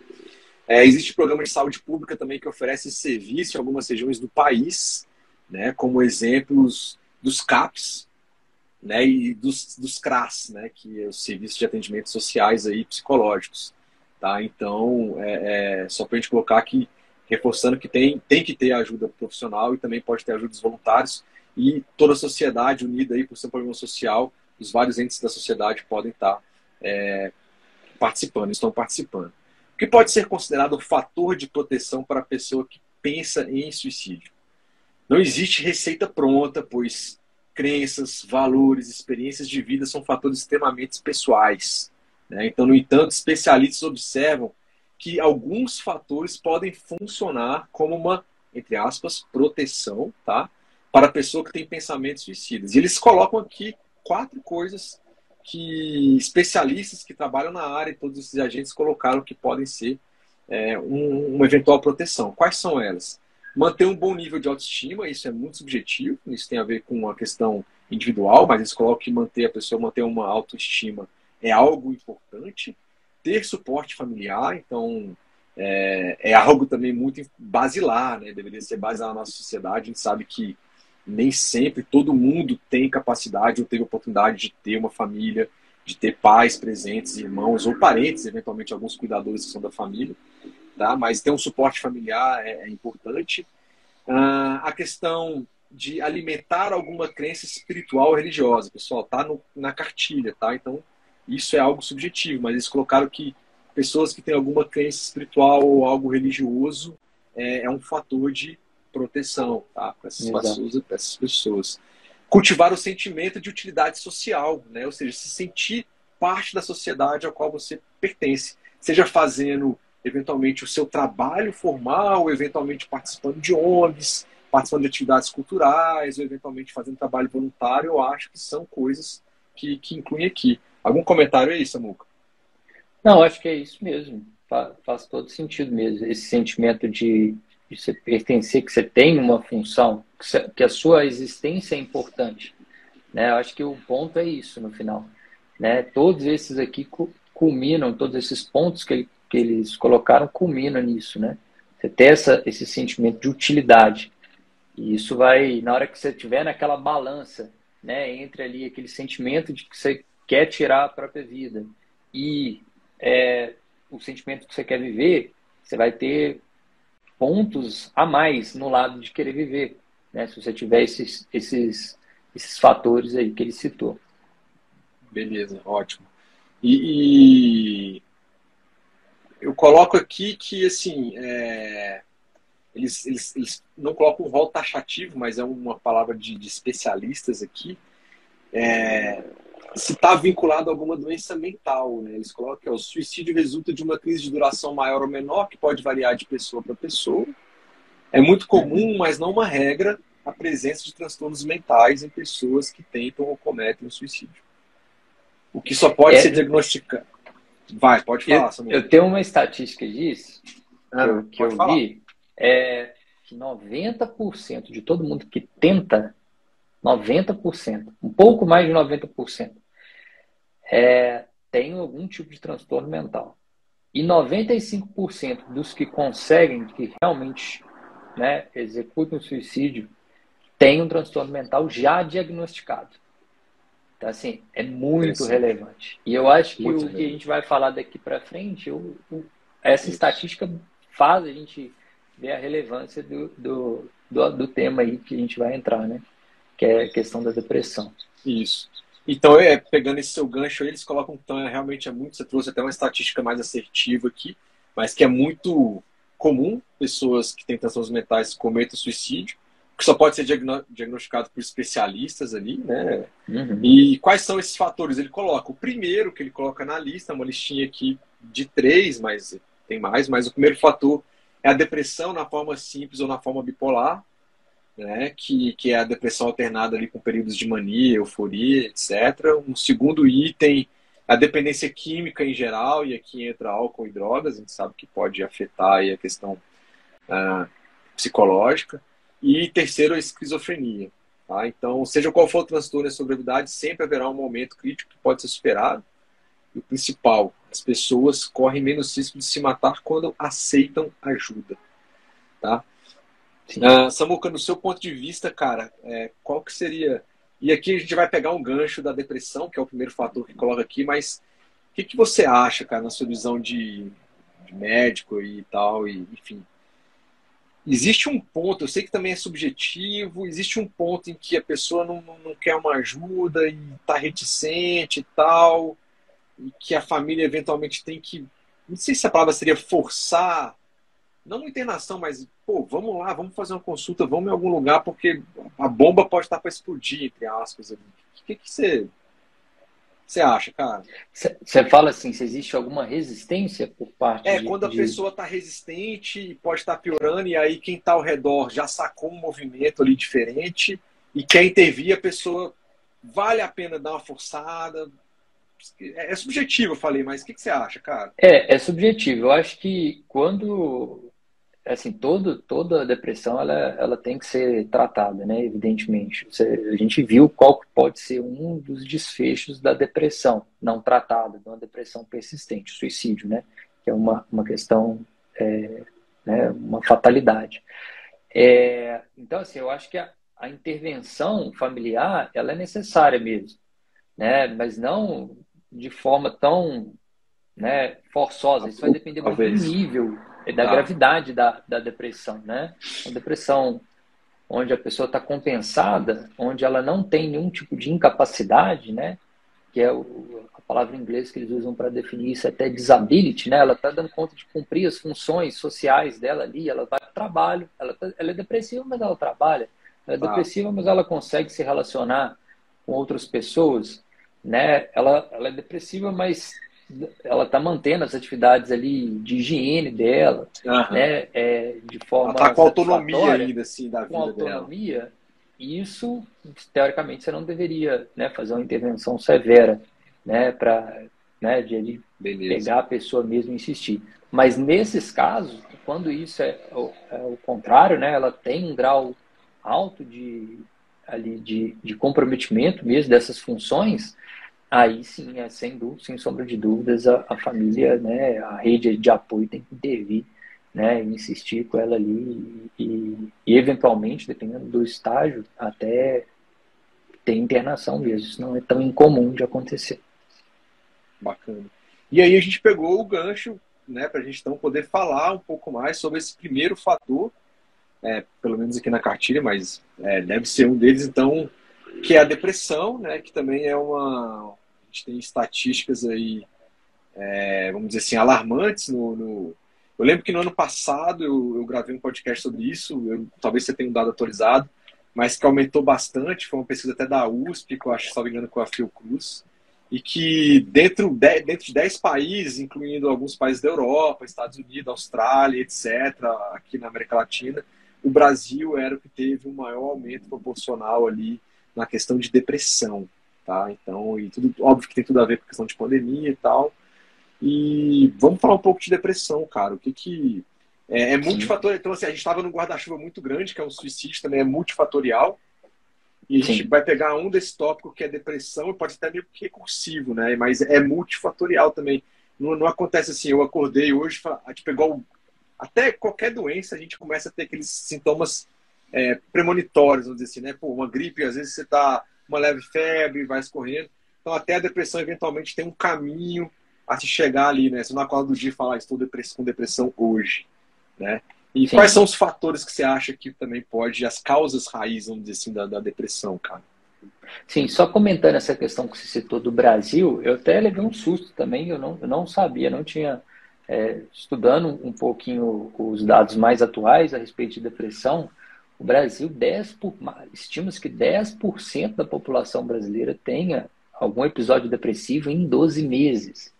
Existe programa de saúde pública também que oferece serviço em algumas regiões do país, né, como exemplos dos CAPs, né, e dos CRAS, né, que é os serviços de atendimento sociais aí, psicológicos. Tá? Então, só para a gente colocar aqui, reforçando que tem que ter ajuda profissional e também pode ter ajuda dos voluntários e toda a sociedade unida aí por ser um problema social, os vários entes da sociedade podem estar estão participando. O que pode ser considerado um fator de proteção para a pessoa que pensa em suicídio? Não existe receita pronta, pois crenças, valores, experiências de vida são fatores extremamente pessoais, né? Então, no entanto, especialistas observam que alguns fatores podem funcionar como uma, entre aspas, proteção, tá? Para a pessoa que tem pensamentos suicidas. E eles colocam aqui 4 coisas que especialistas que trabalham na área e todos esses agentes colocaram que podem ser uma eventual proteção. Quais são elas? Manter um bom nível de autoestima, isso é muito subjetivo, isso tem a ver com uma questão individual, mas eles colocam que a pessoa manter uma autoestima é algo importante. Ter suporte familiar, então é algo também muito basilar, né? Deveria ser basilar na nossa sociedade. A gente sabe que nem sempre todo mundo tem capacidade ou teve oportunidade de ter uma família, de ter pais presentes, irmãos ou parentes, eventualmente alguns cuidadores que são da família, tá? Mas ter um suporte familiar é importante. A questão de alimentar alguma crença espiritual ou religiosa, pessoal, tá na cartilha, tá? Então, isso é algo subjetivo, mas eles colocaram que pessoas que têm alguma crença espiritual ou algo religioso é um fator de proteção, tá? Para essas pessoas. Cultivar o sentimento de utilidade social, né? Ou seja, se sentir parte da sociedade ao qual você pertence. Seja fazendo, eventualmente, o seu trabalho formal, eventualmente participando de ONGs, participando de atividades culturais, ou eventualmente fazendo trabalho voluntário, eu acho que são coisas que incluem aqui. Algum comentário aí, Samuca? Não, acho que é isso mesmo. Faz todo sentido mesmo. Esse sentimento de você pertencer, que você tem uma função, que a sua existência é importante, né? Eu acho que o ponto é isso no final, né? Todos esses aqui culminam, todos esses pontos que eles colocaram culminam nisso, né? Você ter esse sentimento de utilidade. E isso vai, na hora que você estiver naquela balança, né, entre ali aquele sentimento de que você quer tirar a própria vida e o sentimento que você quer viver, você vai ter pontos a mais no lado de querer viver, né? Se você tiver esses fatores aí que ele citou. Beleza, ótimo. E eu coloco aqui que, assim, eles não colocam um rol taxativo, mas é uma palavra de especialistas aqui, se está vinculado a alguma doença mental, né? Eles colocam que o suicídio resulta de uma crise de duração maior ou menor, que pode variar de pessoa para pessoa. É muito comum, mas não uma regra, a presença de transtornos mentais em pessoas que tentam ou cometem o suicídio. O que só pode ser diagnosticado. Vai, pode falar, Samuel. Eu tenho uma estatística disso, que eu falar. vi, que 90% de todo mundo que tenta, 90%, um pouco mais de 90%, tem algum tipo de transtorno mental. E 95% dos que conseguem, que realmente, né, executam o suicídio, tem um transtorno mental já diagnosticado. Então, assim, é muito relevante. E eu acho que o que a gente vai falar daqui para frente, essa estatística faz a gente ver a relevância do tema aí que a gente vai entrar, né? Que é a questão da depressão. Isso. Então, pegando esse seu gancho aí, eles colocam, então, realmente é muito, você trouxe até uma estatística mais assertiva aqui, mas que é muito comum pessoas que têm transtornos mentais cometam suicídio, que só pode ser diagnosticado por especialistas ali, né? Uhum. E quais são esses fatores? Ele coloca, o primeiro que ele coloca na lista, uma listinha aqui de 3, mas tem mais, mas o primeiro fator é a depressão na forma simples ou na forma bipolar, né, que é a depressão alternada ali com períodos de mania, euforia, etc. Um segundo item, a dependência química em geral, e aqui entra álcool e drogas, a gente sabe que pode afetar aí a questão psicológica. E terceiro, a esquizofrenia. Tá? Então, seja qual for o transtorno e a sua gravidade, sempre haverá um momento crítico que pode ser superado. E o principal, as pessoas correm menos risco de se matar quando aceitam ajuda. Tá? Samuca, no seu ponto de vista, cara, qual que seria... E aqui a gente vai pegar um gancho da depressão, que é o primeiro fator que coloca aqui, mas o que você acha, cara, na sua visão de médico e tal, e, enfim... Existe um ponto, eu sei que também é subjetivo, existe um ponto em que a pessoa não quer uma ajuda e está reticente e tal, e que a família eventualmente tem que, não sei se a palavra seria forçar, não uma internação, mas, pô, vamos lá, vamos fazer uma consulta, vamos em algum lugar, porque a bomba pode estar para explodir, entre aspas. O que você acha, cara? Você fala assim, se existe alguma resistência por parte Quando a pessoa está resistente e pode estar piorando, e aí quem está ao redor já sacou um movimento ali diferente e quer intervir, a pessoa vale a pena dar uma forçada. É subjetivo, eu falei, mas o que você acha, cara? É subjetivo. Eu acho que quando, assim, toda depressão, ela tem que ser tratada, né? Evidentemente. A gente viu qual pode ser um dos desfechos da depressão não tratada, de uma depressão persistente, suicídio, né? Que é uma questão, né? Uma fatalidade. Então, assim, eu acho que a intervenção familiar, ela é necessária mesmo, né? Mas não de forma tão, né, forçosa. Isso vai depender muito do nível, da gravidade da depressão, né? Uma depressão onde a pessoa está compensada, onde ela não tem nenhum tipo de incapacidade, né? Que é a palavra em inglês que eles usam para definir isso, até disability, né? Ela está dando conta de cumprir as funções sociais dela ali, ela vai para o trabalho, ela é depressiva, mas ela trabalha. Ela é depressiva, mas ela consegue se relacionar com outras pessoas, né? Ela é depressiva, mas ela está mantendo as atividades ali de higiene dela, né? De forma ela está com autonomia satisfatória, ainda, assim, da vida com autonomia. E isso, teoricamente, você não deveria, né, fazer uma intervenção severa, né, para, né, de ele pegar a pessoa mesmo e insistir. Mas nesses casos, quando isso é o contrário, né, ela tem um grau alto de comprometimento mesmo dessas funções, aí sim, sem sombra de dúvidas, a família, né, a rede de apoio tem que intervir, né, insistir com ela ali e eventualmente, dependendo do estágio, até ter internação mesmo. Isso não é tão incomum de acontecer. Bacana. E aí a gente pegou o gancho, né, para a gente então poder falar um pouco mais sobre esse primeiro fator, pelo menos aqui na cartilha, mas deve ser um deles, então, que é a depressão, né, que também é a gente tem estatísticas aí, vamos dizer assim, alarmantes Eu lembro que no ano passado eu gravei um podcast sobre isso, talvez você tenha um dado atualizado, mas que aumentou bastante, foi uma pesquisa até da USP, que eu acho, se não me engano, com a Fiocruz, e que dentro de 10 países, incluindo alguns países da Europa, Estados Unidos, Austrália, etc., aqui na América Latina, o Brasil era o que teve um maior aumento proporcional ali na questão de depressão, tá? Então, e tudo, óbvio que tem tudo a ver com a questão de pandemia e tal. E vamos falar um pouco de depressão, cara. O que é multifatorial. Então, assim, a gente estava num guarda-chuva muito grande, que é um suicídio também, é multifatorial. E a gente vai pegar um desse tópico que é depressão, e pode ser até meio recursivo, né? Mas é multifatorial também. Não acontece assim, eu acordei hoje, a gente pegou até qualquer doença, a gente começa a ter aqueles sintomas premonitórios, vamos dizer assim, né? Pô, uma gripe, às vezes você tá uma leve febre, vai escorrendo. Então, até a depressão, eventualmente, tem um caminho a se chegar ali, né? Você não acorda do dia e fala, estou com depressão hoje, né? E quais são os fatores que você acha que também pode, as causas raízes, vamos dizer assim, da depressão, cara? Sim, só comentando essa questão que você citou do Brasil, eu até levei um susto também, eu não sabia, não tinha, estudando um pouquinho os dados mais atuais a respeito de depressão, o Brasil, estima-se que 10% da população brasileira tenha algum episódio depressivo em 12 meses.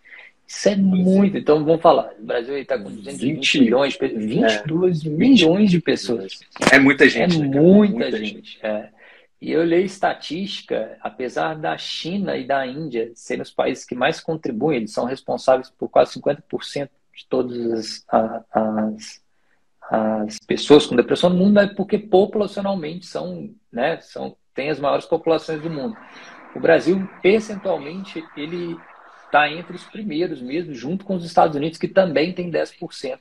Isso é muito. Então, vamos falar. O Brasil está com 220 milhões, 22 milhões de pessoas. É muita gente. É muita gente. E eu olhei estatística, apesar da China e da Índia serem os países que mais contribuem, eles são responsáveis por quase 50% de todas as pessoas com depressão no mundo, é porque populacionalmente têm as maiores populações do mundo. O Brasil, percentualmente, ele está entre os primeiros mesmo, junto com os Estados Unidos, que também tem 10%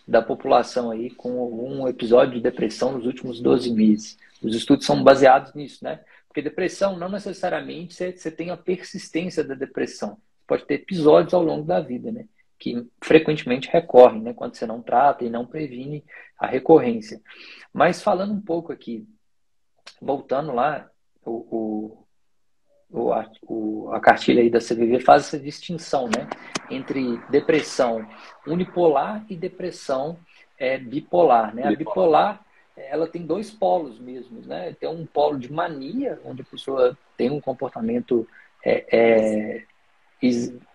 da população aí com algum episódio de depressão nos últimos 12 meses. Os estudos são baseados nisso, né? Porque depressão não necessariamente você tem a persistência da depressão. Você pode ter episódios ao longo da vida, né? Que frequentemente recorrem, né? Quando você não trata e não previne a recorrência. Mas falando um pouco aqui, voltando lá, a cartilha aí da CVV faz essa distinção, né, entre depressão unipolar e depressão é bipolar, né? A bipolar, ela tem dois polos mesmo, né? Tem um polo de mania, onde a pessoa tem um comportamento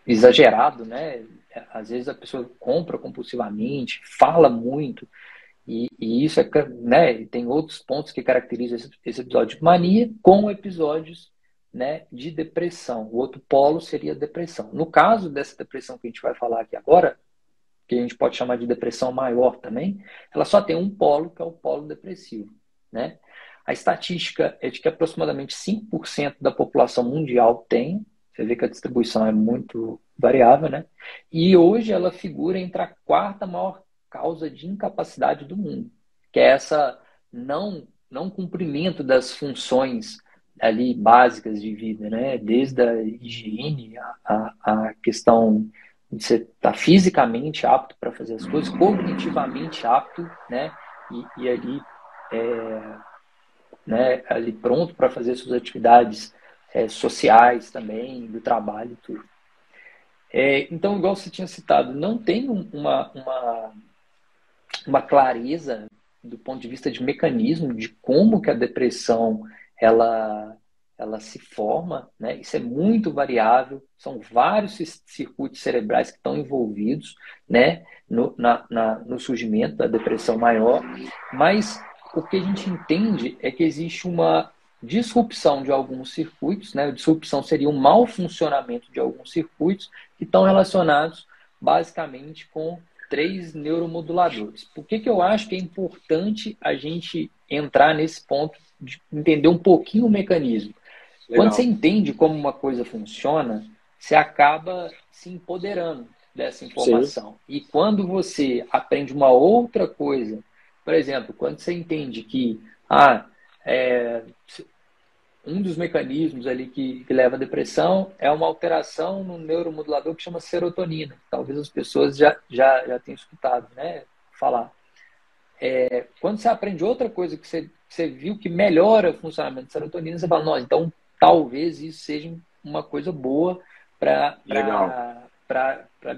exagerado, né? Às vezes a pessoa compra compulsivamente, fala muito, e isso né? Tem outros pontos que caracterizam esse episódio de mania com episódios, né, de depressão. O outro polo seria a depressão. No caso dessa depressão que a gente vai falar aqui agora, que a gente pode chamar de depressão maior também, ela só tem um polo, que é o polo depressivo, né? A estatística é de que aproximadamente 5% da população mundial tem. Você vê que a distribuição é muito variável, né? E hoje ela figura entre a quarta maior causa de incapacidade do mundo, que é essa não cumprimento das funções ali básicas de vida, né? Desde a higiene, a questão de você estar fisicamente apto para fazer as coisas, cognitivamente apto, né? E ali, né? Ali pronto para fazer suas atividades sociais também, do trabalho e tudo. Então, igual você tinha citado, não tem uma clareza do ponto de vista de mecanismo de como que a depressão ela se forma, né? Isso é muito variável, são vários circuitos cerebrais que estão envolvidos, né, no surgimento da depressão maior, mas o que a gente entende é que existe uma disrupção de alguns circuitos, né? A disrupção seria um mau funcionamento de alguns circuitos que estão relacionados basicamente com 3 neuromoduladores. Por que eu acho que é importante a gente entrar nesse ponto de entender um pouquinho o mecanismo? Legal. Quando você entende como uma coisa funciona, você acaba se empoderando dessa informação. Sim. E quando você aprende uma outra coisa, por exemplo, quando você entende que um dos mecanismos ali que leva à depressão é uma alteração no neuromodulador que chama serotonina. Talvez as pessoas já tenham escutado, né, falar. Quando você aprende outra coisa que você viu que melhora o funcionamento da serotonina, você fala, nossa, então talvez isso seja uma coisa boa para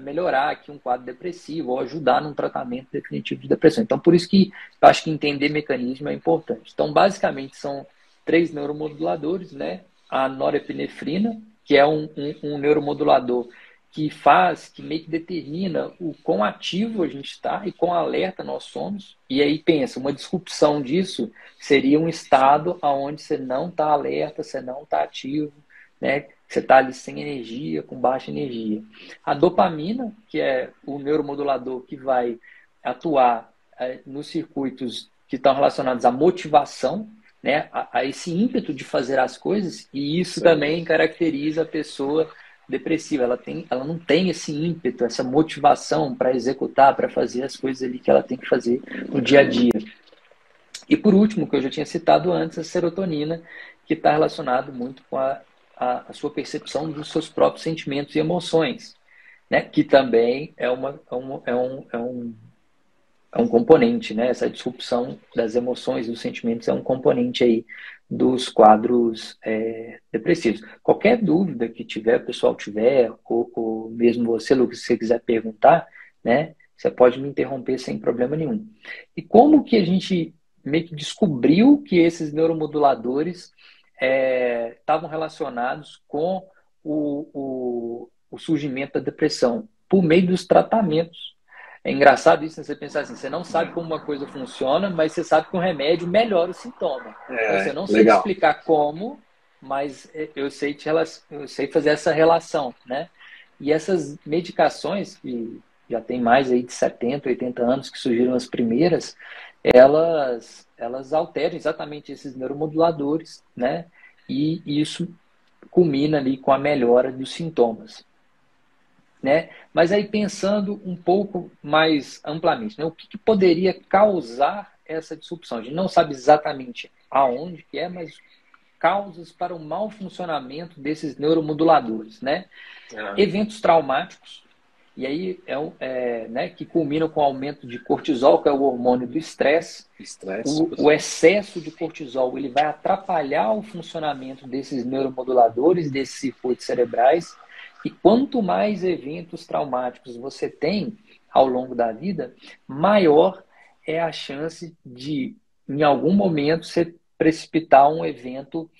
melhorar aqui um quadro depressivo ou ajudar num tratamento definitivo de depressão. Então, por isso que eu acho que entender mecanismo é importante. Então, basicamente, são 3 neuromoduladores, né? A norepinefrina, que é um neuromodulador que meio que determina o quão ativo a gente está e quão alerta nós somos. E aí pensa, uma disrupção disso seria um estado onde você não está alerta, você não está ativo, né? Você está ali sem energia, com baixa energia. A dopamina, que é o neuromodulador que vai atuar nos circuitos que estão relacionados à motivação, né? A esse ímpeto de fazer as coisas, e isso também caracteriza a pessoa depressiva. Ela não tem esse ímpeto, essa motivação para executar, para fazer as coisas ali que ela tem que fazer no dia a dia. E por último, que eu já tinha citado antes, a serotonina, que está relacionado muito com a sua percepção dos seus próprios sentimentos e emoções, né? Que também é um componente, né? Essa disrupção das emoções e dos sentimentos é um componente aí dos quadros depressivos. Qualquer dúvida que o pessoal tiver, ou mesmo você, Lucas, se você quiser perguntar, né? Você pode me interromper sem problema nenhum. E como que a gente meio que descobriu que esses neuromoduladores estavam relacionados com o surgimento da depressão? Por meio dos tratamentos. É engraçado isso, né? Você pensar assim, você não sabe como uma coisa funciona, mas você sabe que um remédio melhora o sintoma. Você não sei te explicar como, mas eu sei fazer essa relação, né? E essas medicações, que já tem mais aí de 70, 80 anos que surgiram as primeiras, elas alteram exatamente esses neuromoduladores, né? E isso culmina ali com a melhora dos sintomas. Né? Mas aí pensando um pouco mais amplamente, né? O que poderia causar essa disrupção? A gente não sabe exatamente aonde que é, mas causas para o mau funcionamento desses neuromoduladores, né? Eventos traumáticos, e aí né, que culminam com o aumento de cortisol, que é o hormônio do estresse. O excesso de cortisol ele vai atrapalhar o funcionamento desses neuromoduladores, desses circuitos cerebrais. E quanto mais eventos traumáticos você tem ao longo da vida, maior é a chance de, em algum momento, você precipitar um evento,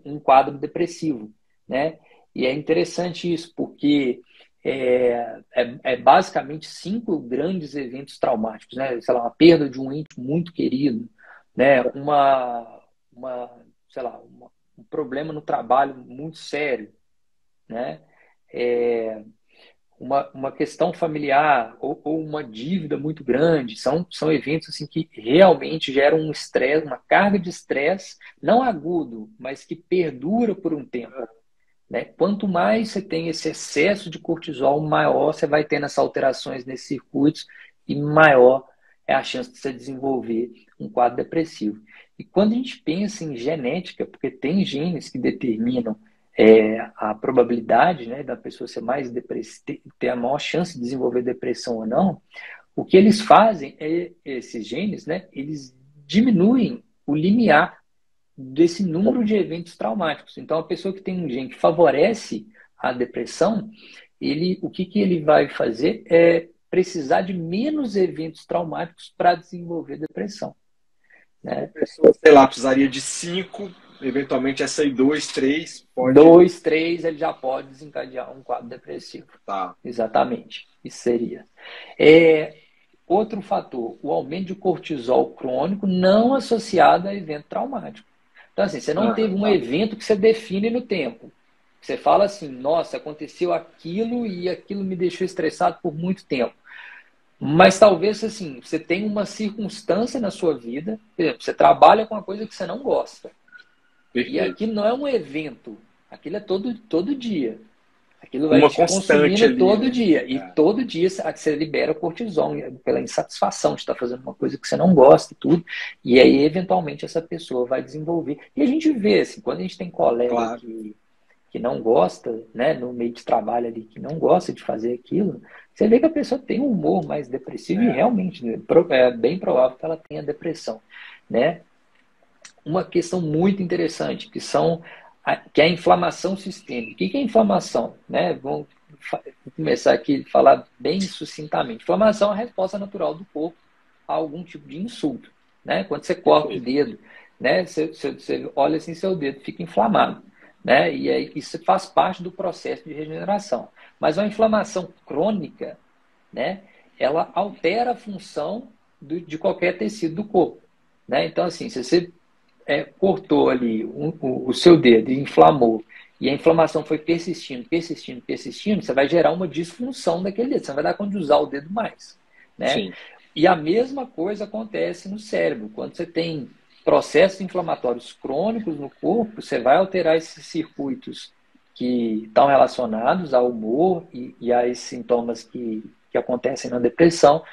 um quadro depressivo, né? E é interessante isso, porque basicamente 5 grandes eventos traumáticos, né? Sei lá, uma perda de um ente muito querido, né? Sei lá, um problema no trabalho muito sério, né? É, uma questão familiar ou uma dívida muito grande, são eventos assim, que realmente geram um estresse, uma carga de estresse, não agudo, mas que perdura por um tempo. Né? Quanto mais você tem esse excesso de cortisol, maior você vai tendo essas alterações nesses circuitos e maior é a chance de você desenvolver um quadro depressivo. E quando a gente pensa em genética, porque tem genes que determinam a probabilidade, né, da pessoa ser mais ter a maior chance de desenvolver depressão ou não, o que eles fazem esses genes, né, eles diminuem o limiar desse número de eventos traumáticos. Então, a pessoa que tem um gene que favorece a depressão, o que ele vai fazer é precisar de menos eventos traumáticos para desenvolver depressão. Né? A pessoa, sei lá, precisaria de 5, eventualmente essa aí 2, 3, pode... 2, 3, ele já pode desencadear um quadro depressivo. Tá. Exatamente, isso seria. Outro fator, o aumento de cortisol crônico não associado a evento traumático. Então, assim, você não teve um evento que você define no tempo. Você fala assim, nossa, aconteceu aquilo e aquilo me deixou estressado por muito tempo. Mas talvez, assim, você tenha uma circunstância na sua vida, por exemplo, você trabalha com uma coisa que você não gosta. Perfeito. E aquilo não é um evento, aquilo é todo dia. Aquilo vai te consumindo ali, todo dia. E todo dia você libera cortisol pela insatisfação de estar fazendo uma coisa que você não gosta e tudo. E aí, eventualmente, essa pessoa vai desenvolver. E a gente vê, assim, quando a gente tem colega que não gosta, né, no meio de trabalho ali, que não gosta de fazer aquilo, você vê que a pessoa tem um humor mais depressivo e realmente, né, é bem provável que ela tenha depressão, né? Uma questão muito interessante, que é a inflamação sistêmica. O que é inflamação? Né? Vamos começar aqui a falar bem sucintamente. Inflamação é a resposta natural do corpo a algum tipo de insulto. Né? Quando você corta o dedo, né? Você olha assim, seu dedo fica inflamado. Né? E aí, isso faz parte do processo de regeneração. Mas uma inflamação crônica, né? Ela altera a função de qualquer tecido do corpo. Né? Então, assim, se você cortou ali o seu dedo e inflamou, e a inflamação foi persistindo, você vai gerar uma disfunção daquele dedo, você não vai dar conta de usar o dedo mais. Né? Sim. E a mesma coisa acontece no cérebro. Quando você tem processos inflamatórios crônicos no corpo, você vai alterar esses circuitos que estão relacionados ao humor e a esses sintomas que acontecem na depressão,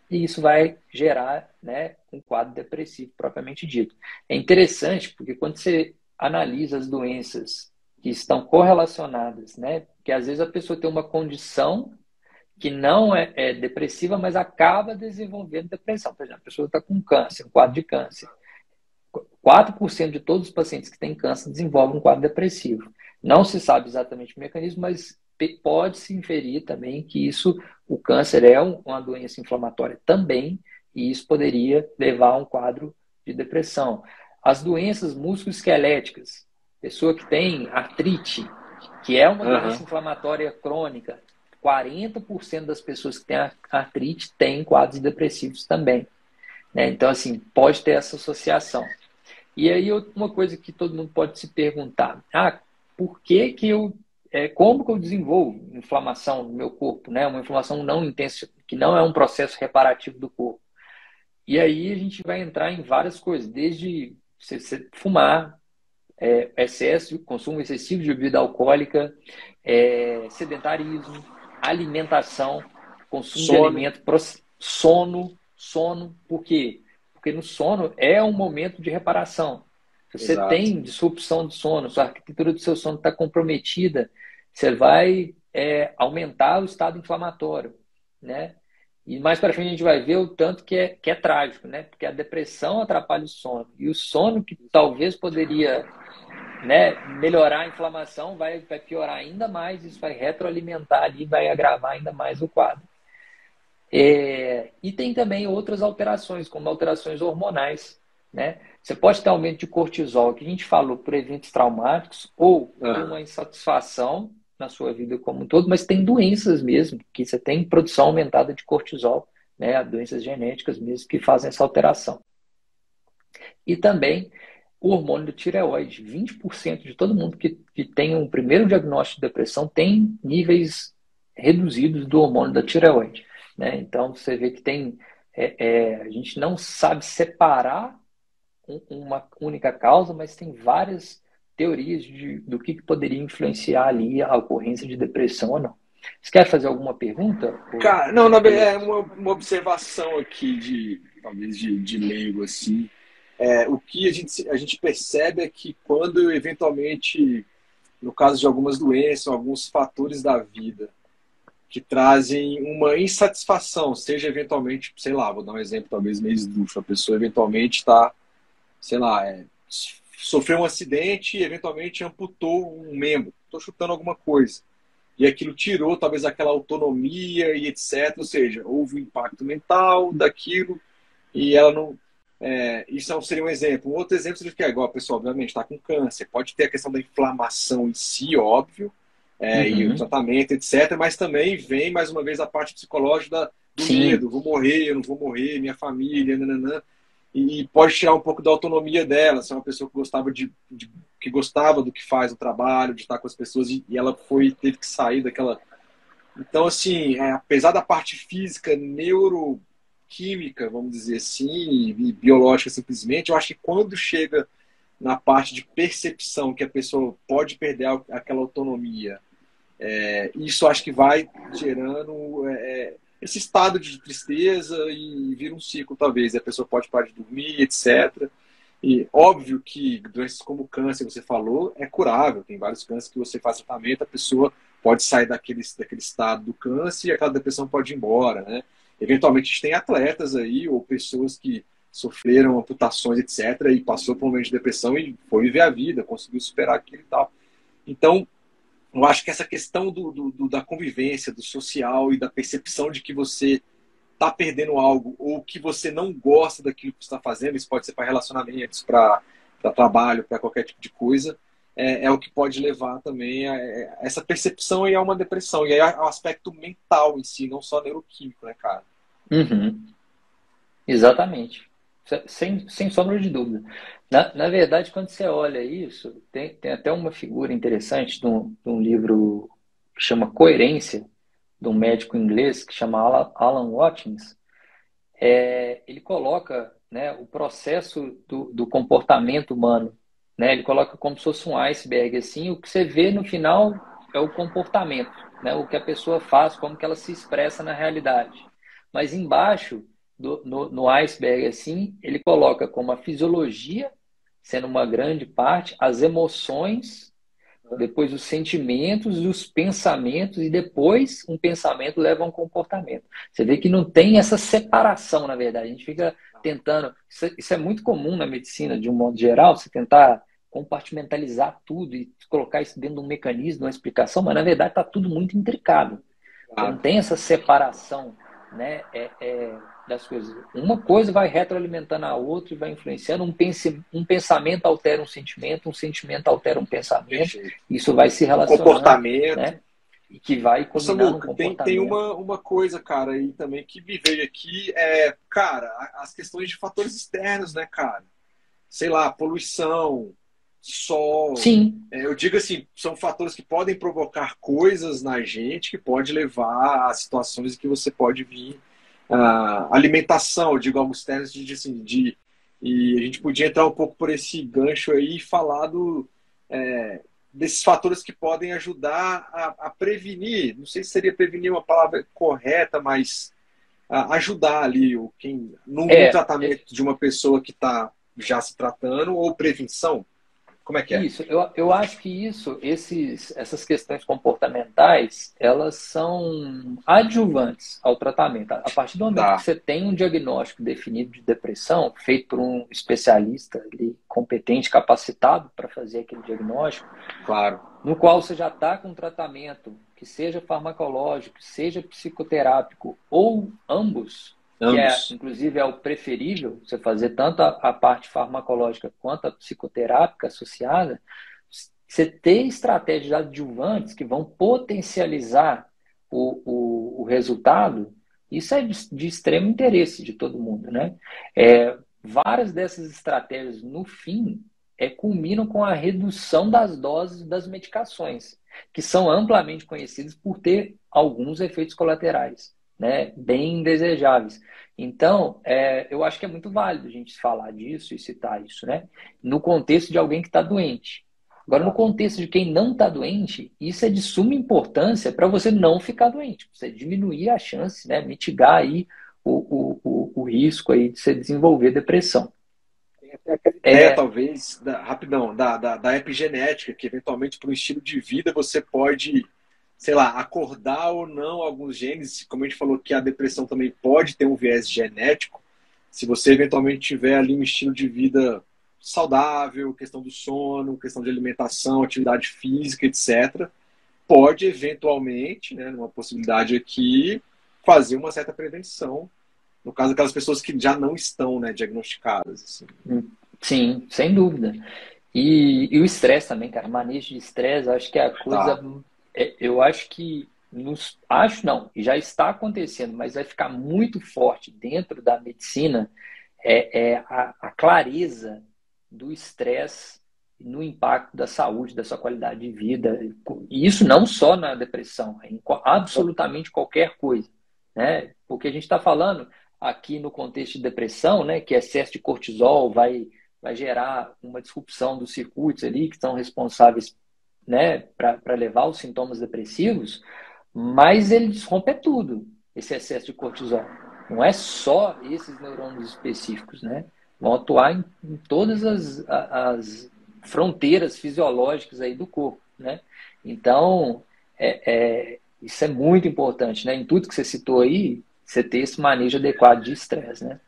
e isso vai gerar, né, um quadro depressivo propriamente dito. É interessante porque quando você analisa as doenças que estão correlacionadas, né, que às vezes a pessoa tem uma condição que não é depressiva, mas acaba desenvolvendo depressão. Por exemplo, a pessoa está com câncer, um quadro de câncer. 4% de todos os pacientes que têm câncer desenvolvem um quadro depressivo. Não se sabe exatamente o mecanismo, mas pode-se inferir também que o câncer é uma doença inflamatória também, e isso poderia levar a um quadro de depressão. As doenças musculoesqueléticas, pessoa que tem artrite, que é uma doença inflamatória crônica, 40% das pessoas que têm artrite têm quadros depressivos também. Né? Então, assim, pode ter essa associação. E aí, uma coisa que todo mundo pode se perguntar, por que como que eu desenvolvo inflamação no meu corpo, né? Uma inflamação não intensa, que não é um processo reparativo do corpo. E aí a gente vai entrar em várias coisas, desde você fumar, consumo excessivo de bebida alcoólica, sedentarismo, alimentação, consumo de alimento, sono. Por quê? Porque no sono é um momento de reparação. Se você tem disrupção do sono, se a arquitetura do seu sono está comprometida, você vai aumentar o estado inflamatório, né? E mais para frente a gente vai ver o tanto que é trágico, né? Porque a depressão atrapalha o sono. E o sono que talvez poderia, né, melhorar a inflamação vai piorar ainda mais, isso vai retroalimentar ali, vai agravar ainda mais o quadro. E tem também outras alterações, como alterações hormonais, né? Você pode ter aumento de cortisol, que a gente falou, por eventos traumáticos ou por uma insatisfação na sua vida como um todo, mas tem doenças mesmo, que você tem produção aumentada de cortisol, né? Doenças genéticas mesmo que fazem essa alteração. E também o hormônio do tireoide. 20% de todo mundo que tem um primeiro diagnóstico de depressão tem níveis reduzidos do hormônio da tireoide, né? Então, você vê que tem... a gente não sabe separar uma única causa, mas tem várias teorias do que poderia influenciar ali a ocorrência de depressão ou não. Você quer fazer alguma pergunta? Cara, não, é uma observação aqui talvez de leigo, assim. O que a gente percebe é que quando eventualmente, no caso de algumas doenças, alguns fatores da vida que trazem uma insatisfação, seja eventualmente, sei lá, vou dar um exemplo talvez meio esdrúxulo, a pessoa eventualmente está, sei lá, sofreu um acidente e eventualmente amputou um membro, estou chutando alguma coisa, e aquilo tirou talvez aquela autonomia e etc, ou seja, houve um impacto mental daquilo e ela não... isso seria um exemplo. Um outro exemplo seria que igual a pessoa, obviamente, está com câncer. Pode ter a questão da inflamação em si, óbvio, e o tratamento, etc. Mas também vem, mais uma vez, a parte psicológica do medo. Vou morrer, eu não vou morrer, minha família, nananã. E pode tirar um pouco da autonomia dela. Se é uma pessoa que gostava do que faz o trabalho, de estar com as pessoas, e ela teve que sair daquela... Então, assim, apesar da parte física, neuroquímica, vamos dizer assim, e biológica simplesmente, eu acho que quando chega na parte de percepção que a pessoa pode perder aquela autonomia, isso acho que vai gerando esse estado de tristeza e vira um ciclo, talvez. A pessoa pode parar de dormir, etc. E óbvio que doenças como câncer, você falou, é curável. Tem vários cânceres que você faz tratamento, a pessoa pode sair daquele estado do câncer e aquela depressão pode ir embora, né? Eventualmente, a gente tem atletas aí, ou pessoas que sofreram amputações, etc., e passou por um momento de depressão e foi viver a vida, conseguiu superar aquilo e tal. Então, eu acho que essa questão da convivência, do social e da percepção de que você está perdendo algo ou que você não gosta daquilo que você está fazendo, isso pode ser para relacionamentos, para trabalho, para qualquer tipo de coisa, é o que pode levar também a essa percepção e a uma depressão. E aí é o aspecto mental em si, não só neuroquímico, né, cara? Exatamente. Sem sombra de dúvida. Na verdade, quando você olha isso, tem até uma figura interessante de um livro que chama Coerência, de um médico inglês que chama Alan Watkins. Ele coloca, né, o processo do comportamento humano, né, ele coloca como se fosse um iceberg, assim, o que você vê no final é o comportamento, né, o que a pessoa faz, como que ela se expressa na realidade. Mas embaixo, no iceberg, assim, ele coloca como a fisiologia, sendo uma grande parte, as emoções, depois os sentimentos e os pensamentos, e depois um pensamento leva a um comportamento. Você vê que não tem essa separação, na verdade. A gente fica tentando... Isso é muito comum na medicina, de um modo geral, você tentar compartimentalizar tudo e colocar isso dentro de um mecanismo, uma explicação, mas na verdade está tudo muito intricado. Então, não tem essa separação, né, das coisas. Uma coisa vai retroalimentando a outra e vai influenciando. Um pensamento altera um sentimento altera um pensamento. Isso vai se relacionando. Comportamento. Né, e que vai combinando um comportamento. Tem uma coisa, cara, aí também que me veio aqui, cara, as questões de fatores externos, né, cara? Sei lá, poluição, sol. Sim. Eu digo assim, são fatores que podem provocar coisas na gente, que pode levar a situações em que você pode vir alimentação, eu digo algo externo, e a gente podia entrar um pouco por esse gancho aí e falar desses fatores que podem ajudar a prevenir, não sei se seria prevenir uma palavra correta, mas ajudar ali no tratamento de uma pessoa que está já se tratando, ou prevenção. Como é que é? Isso, eu acho que essas questões comportamentais, elas são adjuvantes ao tratamento. A partir do momento que Tá, você tem um diagnóstico definido de depressão, feito por um especialista ali, competente, capacitado para fazer aquele diagnóstico, claro. no qual você já está com um tratamento que seja farmacológico, seja psicoterápico ou ambos, que Ambos. inclusive é o preferível, você fazer tanto a parte farmacológica quanto a psicoterápica associada, você ter estratégias adjuvantes que vão potencializar o resultado, isso é de extremo interesse de todo mundo, né? Várias dessas estratégias, no fim, culminam com a redução das doses das medicações, que são amplamente conhecidas por ter alguns efeitos colaterais, né, bem indesejáveis. Então, eu acho que é muito válido a gente falar disso e citar isso, né, no contexto de alguém que está doente. Agora, no contexto de quem não está doente, isso é de suma importância para você não ficar doente, para você diminuir a chance, né, mitigar aí o risco aí de você desenvolver depressão. Tem até aquela ideia, talvez, rapidão, da epigenética, que eventualmente, por um estilo de vida, você pode, sei lá, acordar ou não alguns genes. Como a gente falou que a depressão também pode ter um viés genético, se você eventualmente tiver ali um estilo de vida saudável, questão do sono, questão de alimentação, atividade física, etc., pode eventualmente, né, numa possibilidade aqui, fazer uma certa prevenção, no caso daquelas pessoas que já não estão, né, diagnosticadas. Assim. Sim, sem dúvida. E o estresse também, cara, manejo de estresse, eu acho que é a coisa. Tá. Eu acho que. Acho não, já está acontecendo, mas vai ficar muito forte dentro da medicina a clareza do estresse no impacto da saúde, da sua qualidade de vida. E isso não só na depressão, em absolutamente qualquer coisa, né? Porque a gente está falando aqui no contexto de depressão, né, que excesso de cortisol vai gerar uma disrupção dos circuitos ali que são responsáveis, né, para levar os sintomas depressivos, mas ele desrompe tudo, esse excesso de cortisol. Não é só esses neurônios específicos, né? Vão atuar em todas as fronteiras fisiológicas aí do corpo, né? Então, isso é muito importante, né? Em tudo que você citou aí, você ter esse manejo adequado de estresse, né?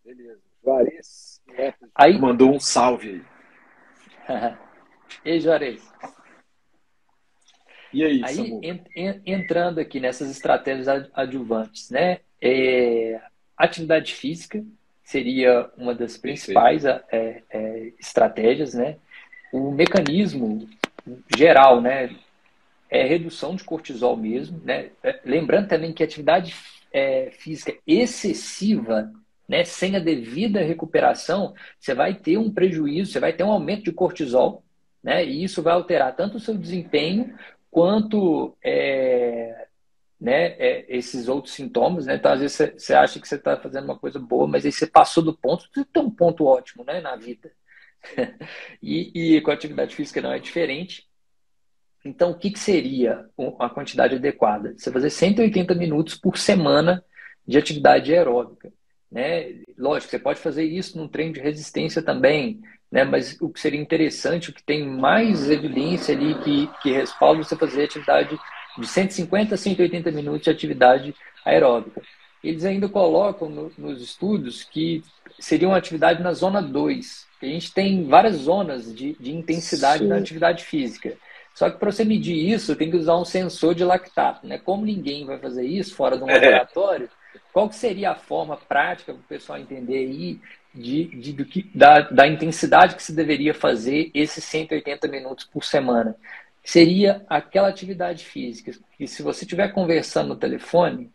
Beleza. Juarez Aí, mandou um salve aí. ei, Juarez. E aí, Aí, Samu? entrando aqui nessas estratégias adjuvantes, né? Atividade física seria uma das principais estratégias, né? O mecanismo geral, né? É redução de cortisol mesmo, né? Lembrando também que a atividade física excessiva, né? Sem a devida recuperação, você vai ter um prejuízo, você vai ter um aumento de cortisol, né? E isso vai alterar tanto o seu desempenho quanto esses outros sintomas, né? Então, às vezes, você acha que você está fazendo uma coisa boa, mas aí você passou do ponto, você tem um ponto ótimo, né, na vida. E com a atividade física não é diferente. Então, o que seria a quantidade adequada? Você fazer 180 minutos por semana de atividade aeróbica, né? Lógico, você pode fazer isso num treino de resistência também, né? Mas o que seria interessante, o que tem mais evidência ali que respalda você fazer atividade de 150 a 180 minutos de atividade aeróbica. Eles ainda colocam nos estudos que seria uma atividade na zona 2. A gente tem várias zonas de intensidade na atividade física. Só que para você medir isso, tem que usar um sensor de lactato, né? Como ninguém vai fazer isso fora de um laboratório, qual que seria a forma prática para o pessoal entender aí da intensidade que se deveria fazer esses 180 minutos por semana? Seria aquela atividade física que, se você estiver conversando no telefone,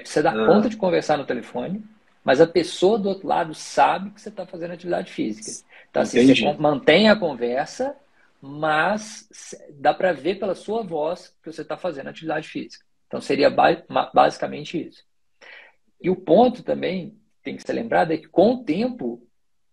você dá conta de conversar no telefone, mas a pessoa do outro lado sabe que você está fazendo atividade física. Então, assim, você mantém a conversa, mas dá para ver pela sua voz que você está fazendo atividade física. Então, seria basicamente isso. E o ponto também, tem que ser lembrado, é que com o tempo,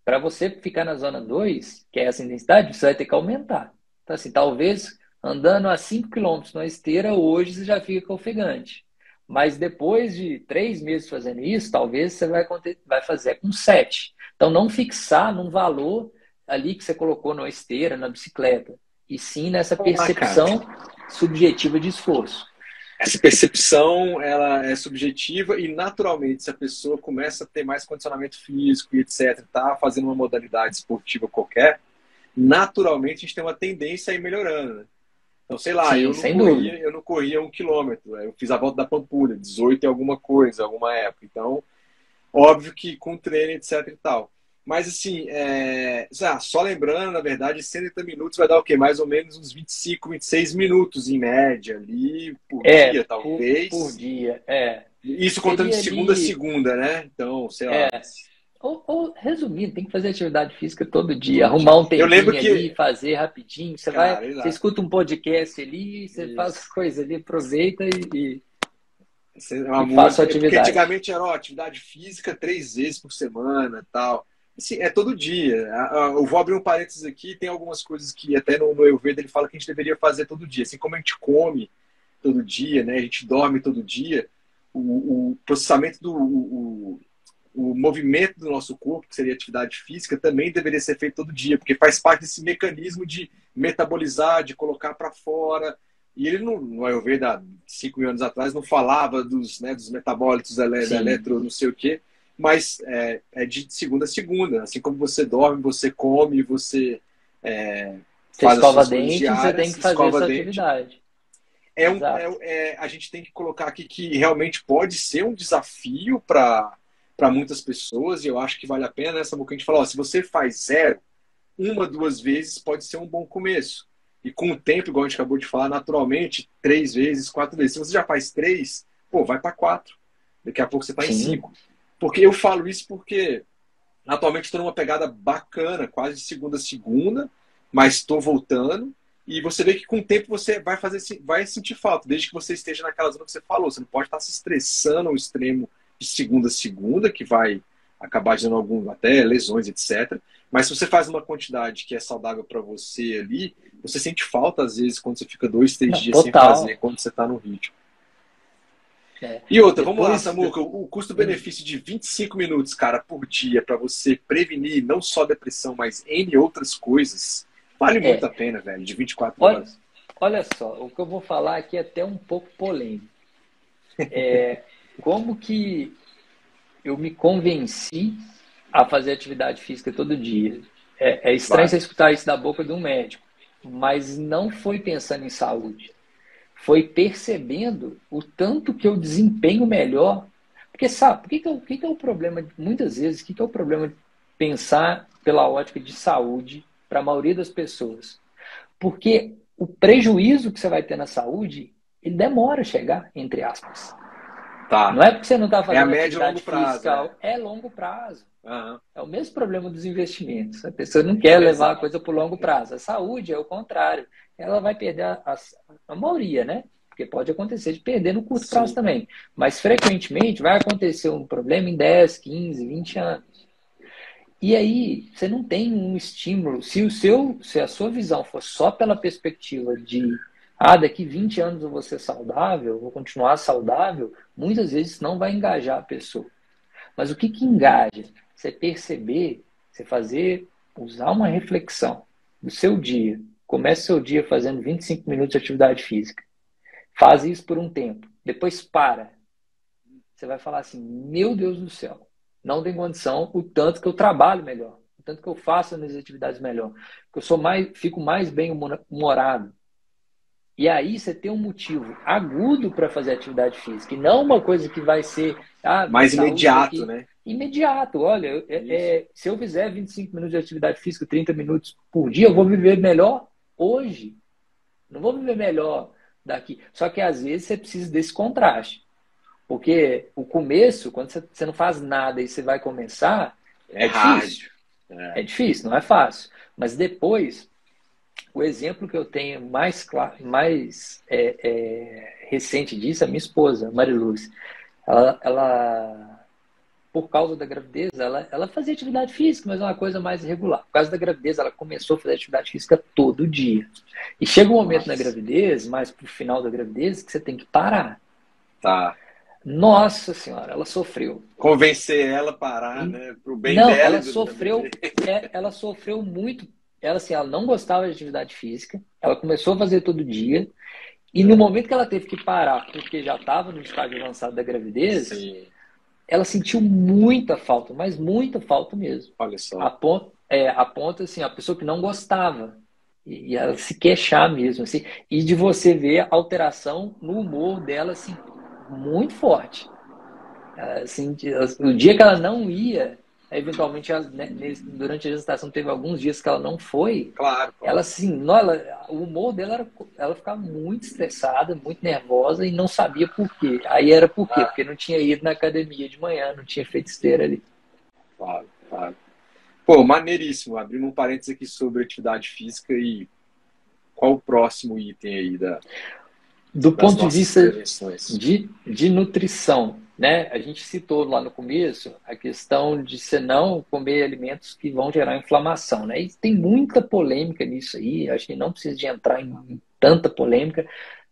para você ficar na zona 2, que é essa intensidade, você vai ter que aumentar. Então, assim, talvez andando a 5 km na esteira, hoje você já fica ofegante. Mas depois de 3 meses fazendo isso, talvez você vai fazer com 7. Então, não fixar num valor ali que você colocou na esteira, na bicicleta, e sim nessa Olá, percepção cara. subjetiva de esforço. Essa percepção, ela é subjetiva e, naturalmente, se a pessoa começa a ter mais condicionamento físico e etc, tá fazendo uma modalidade esportiva qualquer, naturalmente a gente tem uma tendência a ir melhorando, né? Então, sei lá, Sim, sem dúvida. eu não corria 1 quilômetro, eu fiz a volta da Pampulha, 18 e alguma coisa, alguma época. Então, óbvio que com treino, etc e tal. Mas assim, só lembrando, na verdade, 130 minutos vai dar o quê? Mais ou menos uns 25, 26 minutos em média ali por dia, Por talvez. dia, Isso contando de Seria segunda a ali, segunda, né? Então, sei lá. resumindo, tem que fazer atividade física todo dia, Todo dia. arrumar um Eu lembro tempinho ali, que, fazer rapidinho. cara, Você exato. escuta um podcast ali, você faz as Isso. coisas ali, aproveita É uma e faça a música. É porque atividade. antigamente era, ó, atividade física 3 vezes por semana, tal. Assim, é todo dia. Eu vou abrir um parênteses aqui, tem algumas coisas que até no Ayurveda ele fala que a gente deveria fazer todo dia. Assim como a gente come todo dia, né? A gente dorme todo dia, o processamento o movimento do nosso corpo, que seria atividade física, também deveria ser feito todo dia, porque faz parte desse mecanismo de metabolizar, de colocar para fora. E ele, no Ayurveda, há 5 mil anos atrás, não falava dos metabólitos, Sim. eletro, não sei o quê, mas é de segunda a segunda. Assim como você dorme, você come, você Você faz as escova suas coisas dente, você tem diárias, que fazer escova essa dente. atividade. Exato. A gente tem que colocar aqui que realmente pode ser um desafio para muitas pessoas, e eu acho que vale a pena, né, Samu, que a gente fala, ó, se você faz 0, 1, 2 vezes pode ser um bom começo. E com o tempo, igual a gente acabou de falar, naturalmente, 3 vezes, 4 vezes. Se você já faz 3, pô, vai para 4. Daqui a pouco você está em Sim. 5. Porque eu falo isso porque atualmente estou numa pegada bacana, quase de segunda a segunda, mas estou voltando. E você vê que com o tempo você vai sentir falta, desde que você esteja naquela zona que você falou. Você não pode estar se estressando ao extremo de segunda a segunda, que vai acabar gerando até lesões, etc. Mas se você faz uma quantidade que é saudável para você ali, você sente falta às vezes quando você fica 2, 3 dias sem fazer, Total. quando você está no ritmo. É. E outra, vamos lá, Depois, Samuca, o custo-benefício de 25 minutos, cara, por dia, para você prevenir não só depressão, mas N outras coisas, vale muito é, a pena, velho, de 24 olha, horas. olha só, o que eu vou falar aqui é até um pouco polêmico. Como que eu me convenci a fazer atividade física todo dia? É estranho Vai. você escutar isso da boca de um médico, mas não foi pensando em saúde. Foi percebendo o tanto que eu desempenho melhor. Porque sabe, o que é o problema, muitas vezes, o que é o problema de pensar pela ótica de saúde para a maioria das pessoas? Porque o prejuízo que você vai ter na saúde, ele demora a chegar, entre aspas. Tá. Não é porque você não está É a fazendo médio e longo atividade prazo, física, é. é longo prazo. Aham. É o mesmo problema dos investimentos. A pessoa não quer levar a Exato. coisa para o longo prazo. A saúde é o contrário. Ela vai perder a maioria, né? Porque pode acontecer de perder no curto prazo Sim. também. Mas frequentemente vai acontecer um problema em 10, 15, 20 anos. E aí você não tem um estímulo. Se a sua visão for só pela perspectiva de daqui 20 anos eu vou ser saudável, vou continuar saudável, muitas vezes não vai engajar a pessoa. Mas o que engaja? Você perceber, você usar uma reflexão do seu dia. Comece seu dia fazendo 25 minutos de atividade física. Faz isso por um tempo. Depois para. Você vai falar assim, meu Deus do céu, não tem condição o tanto que eu trabalho melhor, o tanto que eu faço as minhas atividades melhor, que fico mais bem humorado. E aí você tem um motivo agudo para fazer atividade física, e não uma coisa que vai ser, minha Mais saúde imediato, daqui. né? Imediato, olha, Isso. se eu fizer 25 minutos de atividade física, 30 minutos por dia, eu vou viver melhor hoje. Não vou viver melhor daqui. Só que às vezes você precisa desse contraste. Porque o começo, quando você não faz nada e você vai começar, É é hard. difícil. É difícil, não é fácil. Mas depois, o exemplo que eu tenho mais recente disso é a minha esposa, Mariluz. Por causa da gravidez, ela fazia atividade física, mas é uma coisa mais regular. Por causa da gravidez, ela começou a fazer atividade física todo dia. E chega um momento na Nossa. gravidez, mais pro final da gravidez, que você tem que parar. Tá. Nossa senhora, ela sofreu. Convencer ela a parar, né? Pro bem Não, dela ela e do sofreu, ela sofreu muito. Ela, assim, ela não gostava de atividade física, ela começou a fazer todo dia, e no momento que ela teve que parar, porque já estava no estágio avançado da gravidez, Sim, ela sentiu muita falta, mas muita falta mesmo. olha só. A ponto assim, a pessoa que não gostava. E ela se queixar mesmo, assim, e de você ver a alteração no humor dela, assim, muito forte. Assim, o dia que ela não ia, eventualmente, durante a gestação, teve alguns dias que ela não foi, Claro, ela, claro. assim, o humor dela ela ficava muito estressada, muito nervosa e não sabia por quê. Aí era por quê? Ah, Porque não tinha ido na academia de manhã, não tinha feito esteira ali. claro, claro. Pô, maneiríssimo. Abrimos um parênteses aqui sobre atividade física e qual o próximo item aí Do das ponto de nossas vista prevenções? de nutrição, né? A gente citou lá no começo a questão de você não comer alimentos que vão gerar inflamação, né? E tem muita polêmica nisso aí, acho que não precisa de entrar em tanta polêmica.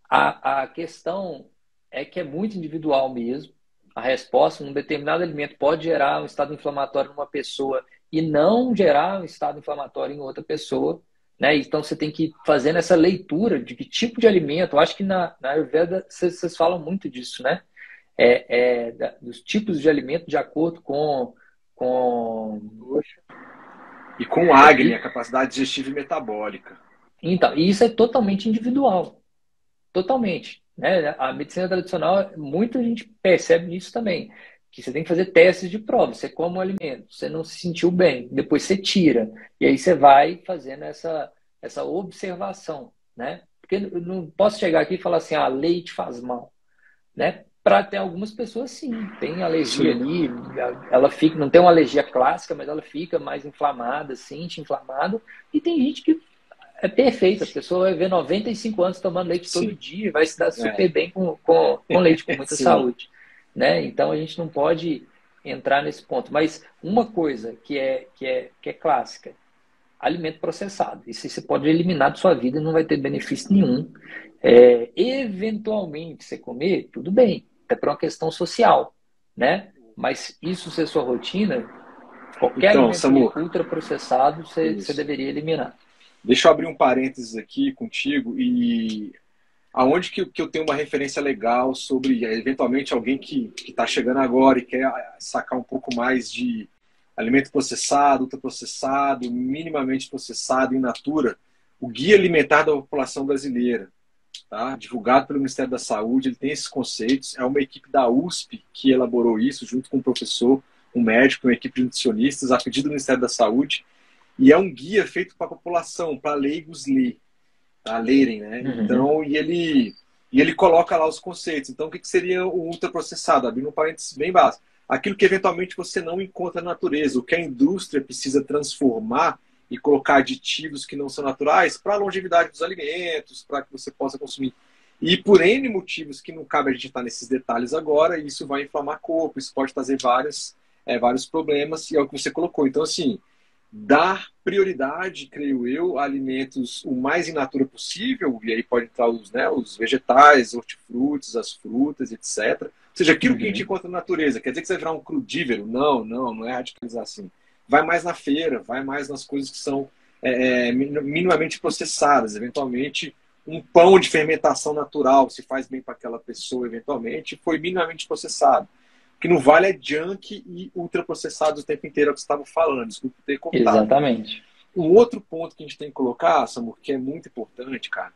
A questão é que é muito individual mesmo. A resposta, um determinado alimento pode gerar um estado inflamatório numa pessoa e não gerar um estado inflamatório em outra pessoa, né? Então você tem que ir fazendo essa leitura de que tipo de alimento. Eu acho que na Ayurveda vocês falam muito disso, né? Dos tipos de alimento de acordo com E com Agni, a e, capacidade digestiva e metabólica. então, e isso é totalmente individual. Totalmente, né? A medicina tradicional, muita gente percebe nisso também, que você tem que fazer testes de prova. Você come um alimento, você não se sentiu bem, depois você tira, e aí você vai fazendo essa observação, né? Porque eu não posso chegar aqui e falar assim, ah, leite faz mal, né? Para ter algumas pessoas, sim, tem alergia Sim, ali, ela fica, não tem uma alergia clássica, mas ela fica mais inflamada, sente inflamado, e tem gente que é perfeito. A pessoa vai ver 95 anos tomando leite todo sim. dia e vai se dar É, super bem com leite, com muita sim. saúde. Né? Então a gente não pode entrar nesse ponto. Mas uma coisa que é clássica, alimento processado. Isso você pode eliminar da sua vida e não vai ter benefício nenhum. Eventualmente você comer, tudo bem, até por uma questão social, né? Mas isso ser sua rotina, qualquer Então, alimento Samu, ultraprocessado você isso. deveria eliminar. Deixa eu abrir um parênteses aqui contigo e aonde que eu tenho uma referência legal sobre, eventualmente, alguém que está chegando agora e quer sacar um pouco mais de alimento processado, ultraprocessado, minimamente processado, in natura, o Guia Alimentar da População Brasileira, tá? Divulgado pelo Ministério da Saúde, ele tem esses conceitos, é uma equipe da USP que elaborou isso, junto com um professor, um médico, uma equipe de nutricionistas, a pedido do Ministério da Saúde, e é um guia feito para a população, para leigos lerem, né? Uhum. Então, e ele coloca lá os conceitos. Então, o que seria o ultraprocessado? Abrindo um parênteses bem básico. Aquilo que eventualmente você não encontra na natureza, o que a indústria precisa transformar e colocar aditivos que não são naturais para a longevidade dos alimentos, para que você possa consumir. E por N motivos que não cabe a gente estar nesses detalhes agora, isso vai inflamar corpo, isso pode trazer vários problemas, e é o que você colocou. Então, assim, dar prioridade, creio eu, a alimentos o mais in natura possível, e aí pode entrar os vegetais, hortifrutis, as frutas, etc. Ou seja, aquilo que a gente Uhum. encontra na natureza. Quer dizer que você vai virar um crudívero? Não, não, não é radicalizar assim. Vai mais na feira, vai mais nas coisas que são minimamente processadas. Eventualmente, um pão de fermentação natural, se faz bem para aquela pessoa, eventualmente, foi minimamente processado. O que não vale é junk e ultraprocessados o tempo inteiro, é o que você estava falando. Desculpa ter cortado. Exatamente. Um outro ponto que a gente tem que colocar, Samu, que é muito importante, cara,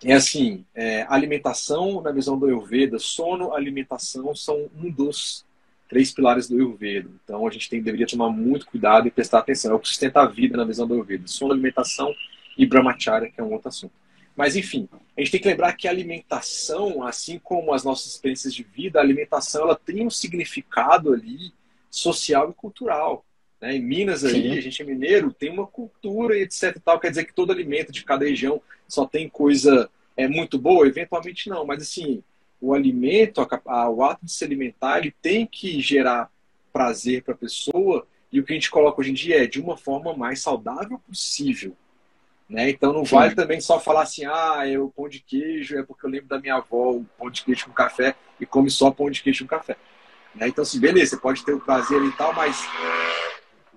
é assim, alimentação na visão do Ayurveda, sono, alimentação são um dos 3 pilares do Ayurveda. Então a gente deveria tomar muito cuidado e prestar atenção. É o que sustenta a vida na visão do Ayurveda. Sono, alimentação e Brahmacharya, que é um outro assunto. Mas enfim, a gente tem que lembrar que a alimentação, assim como as nossas experiências de vida, a alimentação ela tem um significado ali social e cultural. Né? Em Minas aí, a Sim, gente é mineiro, tem uma cultura e etc e tal. Quer dizer que todo alimento de cada região só tem coisa muito boa? Eventualmente não, mas assim, o alimento, o ato de se alimentar, ele tem que gerar prazer para a pessoa, e o que a gente coloca hoje em dia é de uma forma mais saudável possível. né? Então não vale também só falar assim, o pão de queijo é porque eu lembro da minha avó, o pão de queijo com café, e come só pão de queijo com café. Né? Então, assim, beleza, você pode ter o prazer e tal, mas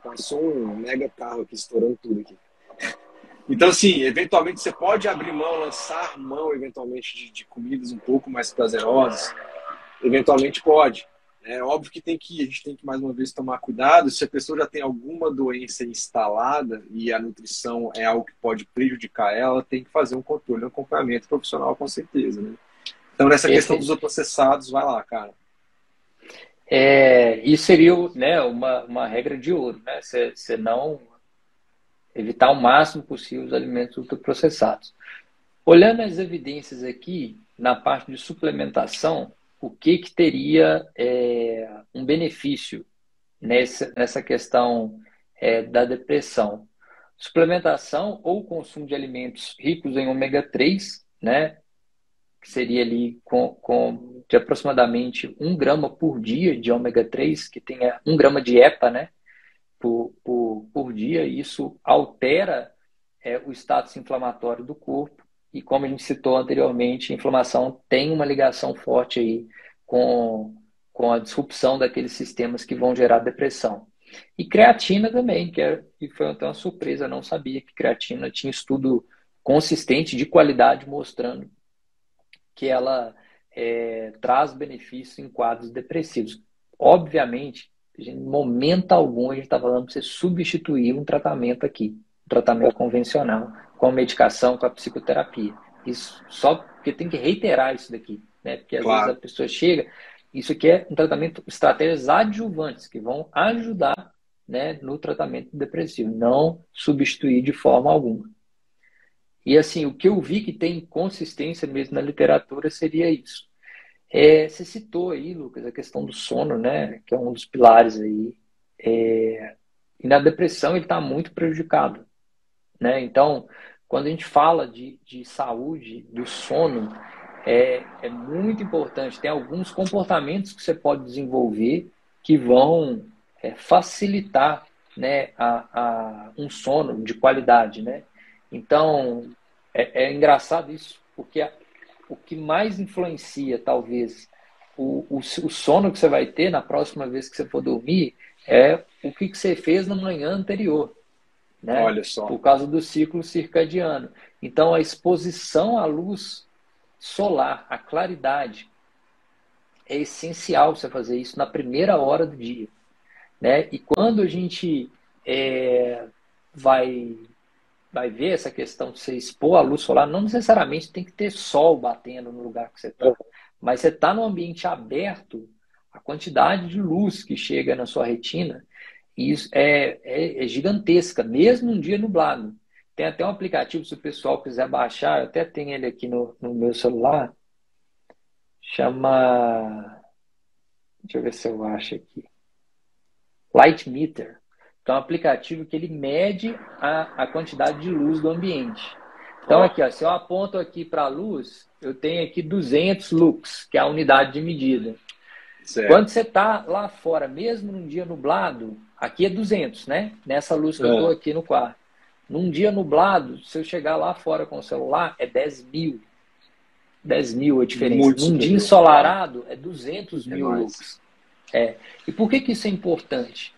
passou um mega carro aqui, estourando tudo aqui. Então, assim, eventualmente você pode abrir mão, lançar mão, eventualmente, de comidas um pouco mais prazerosas. Eventualmente pode. É óbvio que a gente tem que, mais uma vez, tomar cuidado. Se a pessoa já tem alguma doença instalada e a nutrição é algo que pode prejudicar ela, tem que fazer um controle, um acompanhamento profissional, com certeza. Né? Então, nessa questão dos ultraprocessados, vai lá, cara. Isso seria, né, uma regra de ouro, né? Você não evitar o máximo possível os alimentos ultraprocessados. Olhando as evidências aqui, na parte de suplementação, o que teria um benefício nessa questão da depressão? Suplementação ou consumo de alimentos ricos em ômega 3, né? Que seria ali de aproximadamente 1 grama por dia de ômega 3, que tenha 1 grama de EPA, né? Por dia, e isso altera o status inflamatório do corpo. E como a gente citou anteriormente, a inflamação tem uma ligação forte aí com a disrupção daqueles sistemas que vão gerar depressão. E creatina também, que foi até uma surpresa, eu não sabia que creatina tinha estudo consistente de qualidade mostrando que ela traz benefícios em quadros depressivos. Obviamente, em momento algum a gente está falando para você substituir um tratamento aqui, um tratamento convencional, com a medicação, com a psicoterapia. Isso só porque tem que reiterar isso daqui, né? Porque às vezes a pessoa chega, isso aqui é um tratamento, estratégias adjuvantes que vão ajudar, né, no tratamento depressivo, não substituir de forma alguma. E assim, o que eu vi que tem consistência mesmo na literatura seria isso. Você citou aí, Lucas, a questão do sono, né? Que é um dos pilares aí. E na depressão ele está muito prejudicado, né? Então, quando a gente fala de saúde do sono, é muito importante. Tem alguns comportamentos que você pode desenvolver que vão facilitar, né, um sono de qualidade, né? Então, é engraçado isso, porque o que mais influencia, talvez, o sono que você vai ter na próxima vez que você for dormir é o que você fez na manhã anterior, né? Olha só. Por causa do ciclo circadiano. Então, a exposição à luz solar, à claridade, é essencial você fazer isso na primeira hora do dia, né? E quando a gente vai ver essa questão de você expor a luz solar, não necessariamente tem que ter sol batendo no lugar que você está, mas você está num ambiente aberto, a quantidade de luz que chega na sua retina, isso é gigantesca, mesmo um dia nublado. Tem até um aplicativo, se o pessoal quiser baixar, eu até tenho ele aqui no meu celular, chama, deixa eu ver se eu acho aqui, Light Meter. Então, é um aplicativo que ele mede a quantidade de luz do ambiente. Então, aqui, ó, se eu aponto aqui para a luz, eu tenho aqui 200 lux, que é a unidade de medida. Certo. Quando você está lá fora, mesmo num dia nublado, aqui é 200, né? Nessa luz que eu estou aqui no quarto. Num dia nublado, se eu chegar lá fora com o celular, é 10 mil. 10 mil a diferença. Muito num dia ensolarado, é 200 mil lux. E por que isso é importante?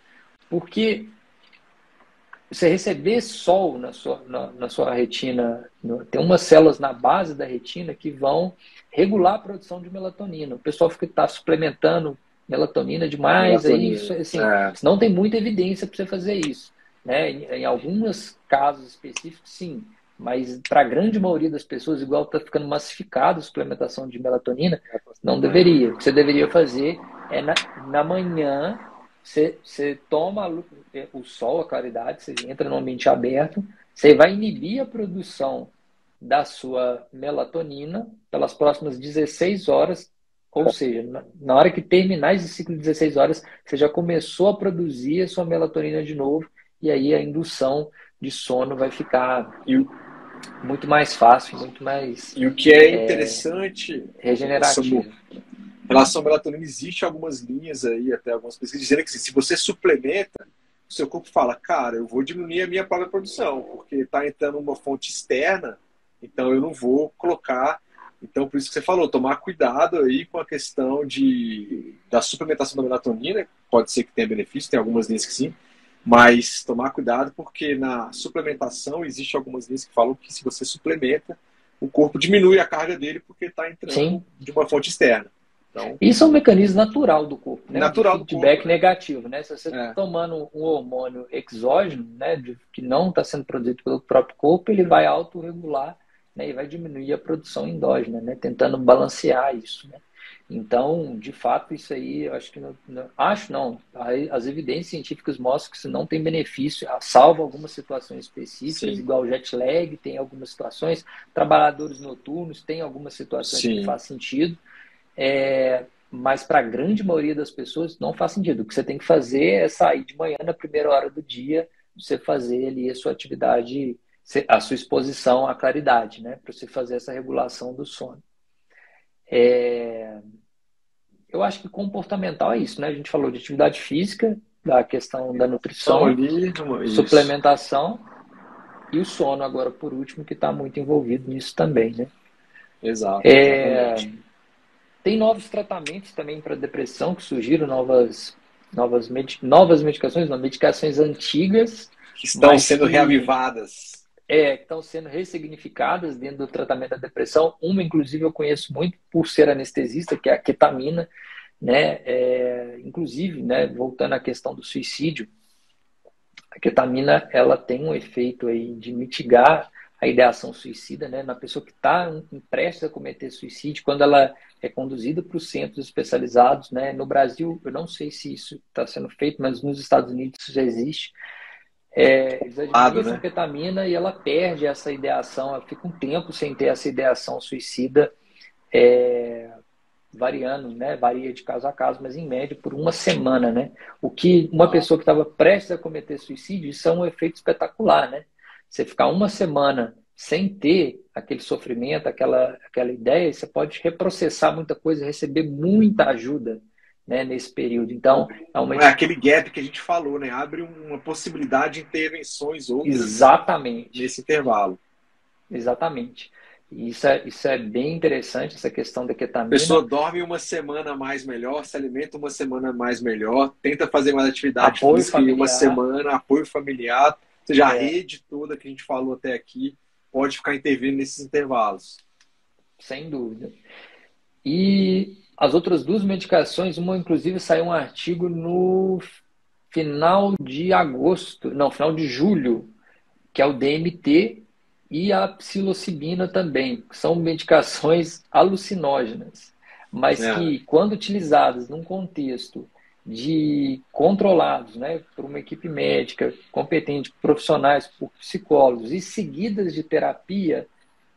Porque você receber sol na sua retina, tem umas células na base da retina que vão regular a produção de melatonina. O pessoal está suplementando melatonina demais, aí isso, assim, não tem muita evidência para você fazer isso, né? Em alguns casos específicos, sim, mas para a grande maioria das pessoas, igual está ficando massificado a suplementação de melatonina, não deveria. O que você deveria fazer é na manhã. Você toma o sol, a claridade, você entra no ambiente aberto, você vai inibir a produção da sua melatonina pelas próximas 16 horas, ou seja, na hora que terminar esse ciclo de 16 horas, você já começou a produzir a sua melatonina de novo, e aí a indução de sono vai ficar muito mais fácil, muito mais E o que é interessante, regenerativo. Em relação à melatonina, existem algumas linhas aí, até algumas pesquisas dizendo que se você suplementa, seu corpo fala, cara, eu vou diminuir a minha própria produção, porque está entrando uma fonte externa, então eu não vou colocar. Então, por isso que você falou, tomar cuidado aí com a questão da suplementação da melatonina, pode ser que tenha benefício, tem algumas linhas que sim, mas tomar cuidado porque na suplementação existe algumas linhas que falam que se você suplementa, o corpo diminui a carga dele porque está entrando Sim. de uma fonte externa. Então, isso é um mecanismo natural do corpo, né? Natural De feedback do corpo, né? negativo, né? Se você está tomando um hormônio exógeno, né, que não está sendo produzido pelo próprio corpo, ele vai autorregular, né, e vai diminuir a produção endógena, né, tentando balancear isso, né? Então, de fato, isso aí, eu acho que as evidências científicas mostram que isso não tem benefício, salvo algumas situações específicas, Sim. igual jet lag, tem algumas situações, trabalhadores noturnos, tem algumas situações Sim. que faz sentido. Mas para a grande maioria das pessoas não faz sentido. O que você tem que fazer é sair de manhã na primeira hora do dia, você fazer ali a sua atividade, a sua exposição à claridade, né? Para você fazer essa regulação do sono. Eu acho que comportamental é isso, né? A gente falou de atividade física, da questão da nutrição, suplementação e o sono agora por último, que está muito envolvido nisso também, né? Exato, exatamente. Tem novos tratamentos também para depressão que surgiram, novas medicações, não, medicações antigas que estão sendo reavivadas. Que estão sendo ressignificadas dentro do tratamento da depressão. Uma, inclusive, eu conheço muito por ser anestesista, que é a ketamina, né? Inclusive, né, voltando à questão do suicídio, a ketamina ela tem um efeito aí de mitigar a ideação suicida, né, na pessoa que está prestes a cometer suicídio, quando ela é conduzida para os centros especializados, né? No Brasil, eu não sei se isso está sendo feito, mas nos Estados Unidos isso já existe. Eles administram ketamina e ela perde essa ideação, ela fica um tempo sem ter essa ideação suicida, variando, né? Varia de caso a caso, mas em média por uma semana, né? O que uma pessoa que estava prestes a cometer suicídio, isso é um efeito espetacular, né? Você ficar uma semana sem ter aquele sofrimento, aquela ideia, você pode reprocessar muita coisa, receber muita ajuda, né, nesse período. Então, é aquele gap que a gente falou, né? Abre uma possibilidade de intervenções outras. Exatamente. Nesse intervalo. Exatamente. Isso é bem interessante, essa questão da ketamina. A pessoa dorme uma semana mais melhor, se alimenta uma semana mais melhor, tenta fazer mais atividade física em uma semana, apoio familiar, ou seja, a rede toda que a gente falou até aqui pode ficar intervindo nesses intervalos. Sem dúvida. E as outras duas medicações, uma inclusive saiu um artigo no final de julho, que é o DMT e a psilocibina também, que são medicações alucinógenas, mas que, quando utilizadas num contexto de controlados, né, por uma equipe médica competente, profissionais, por psicólogos e seguidas de terapia,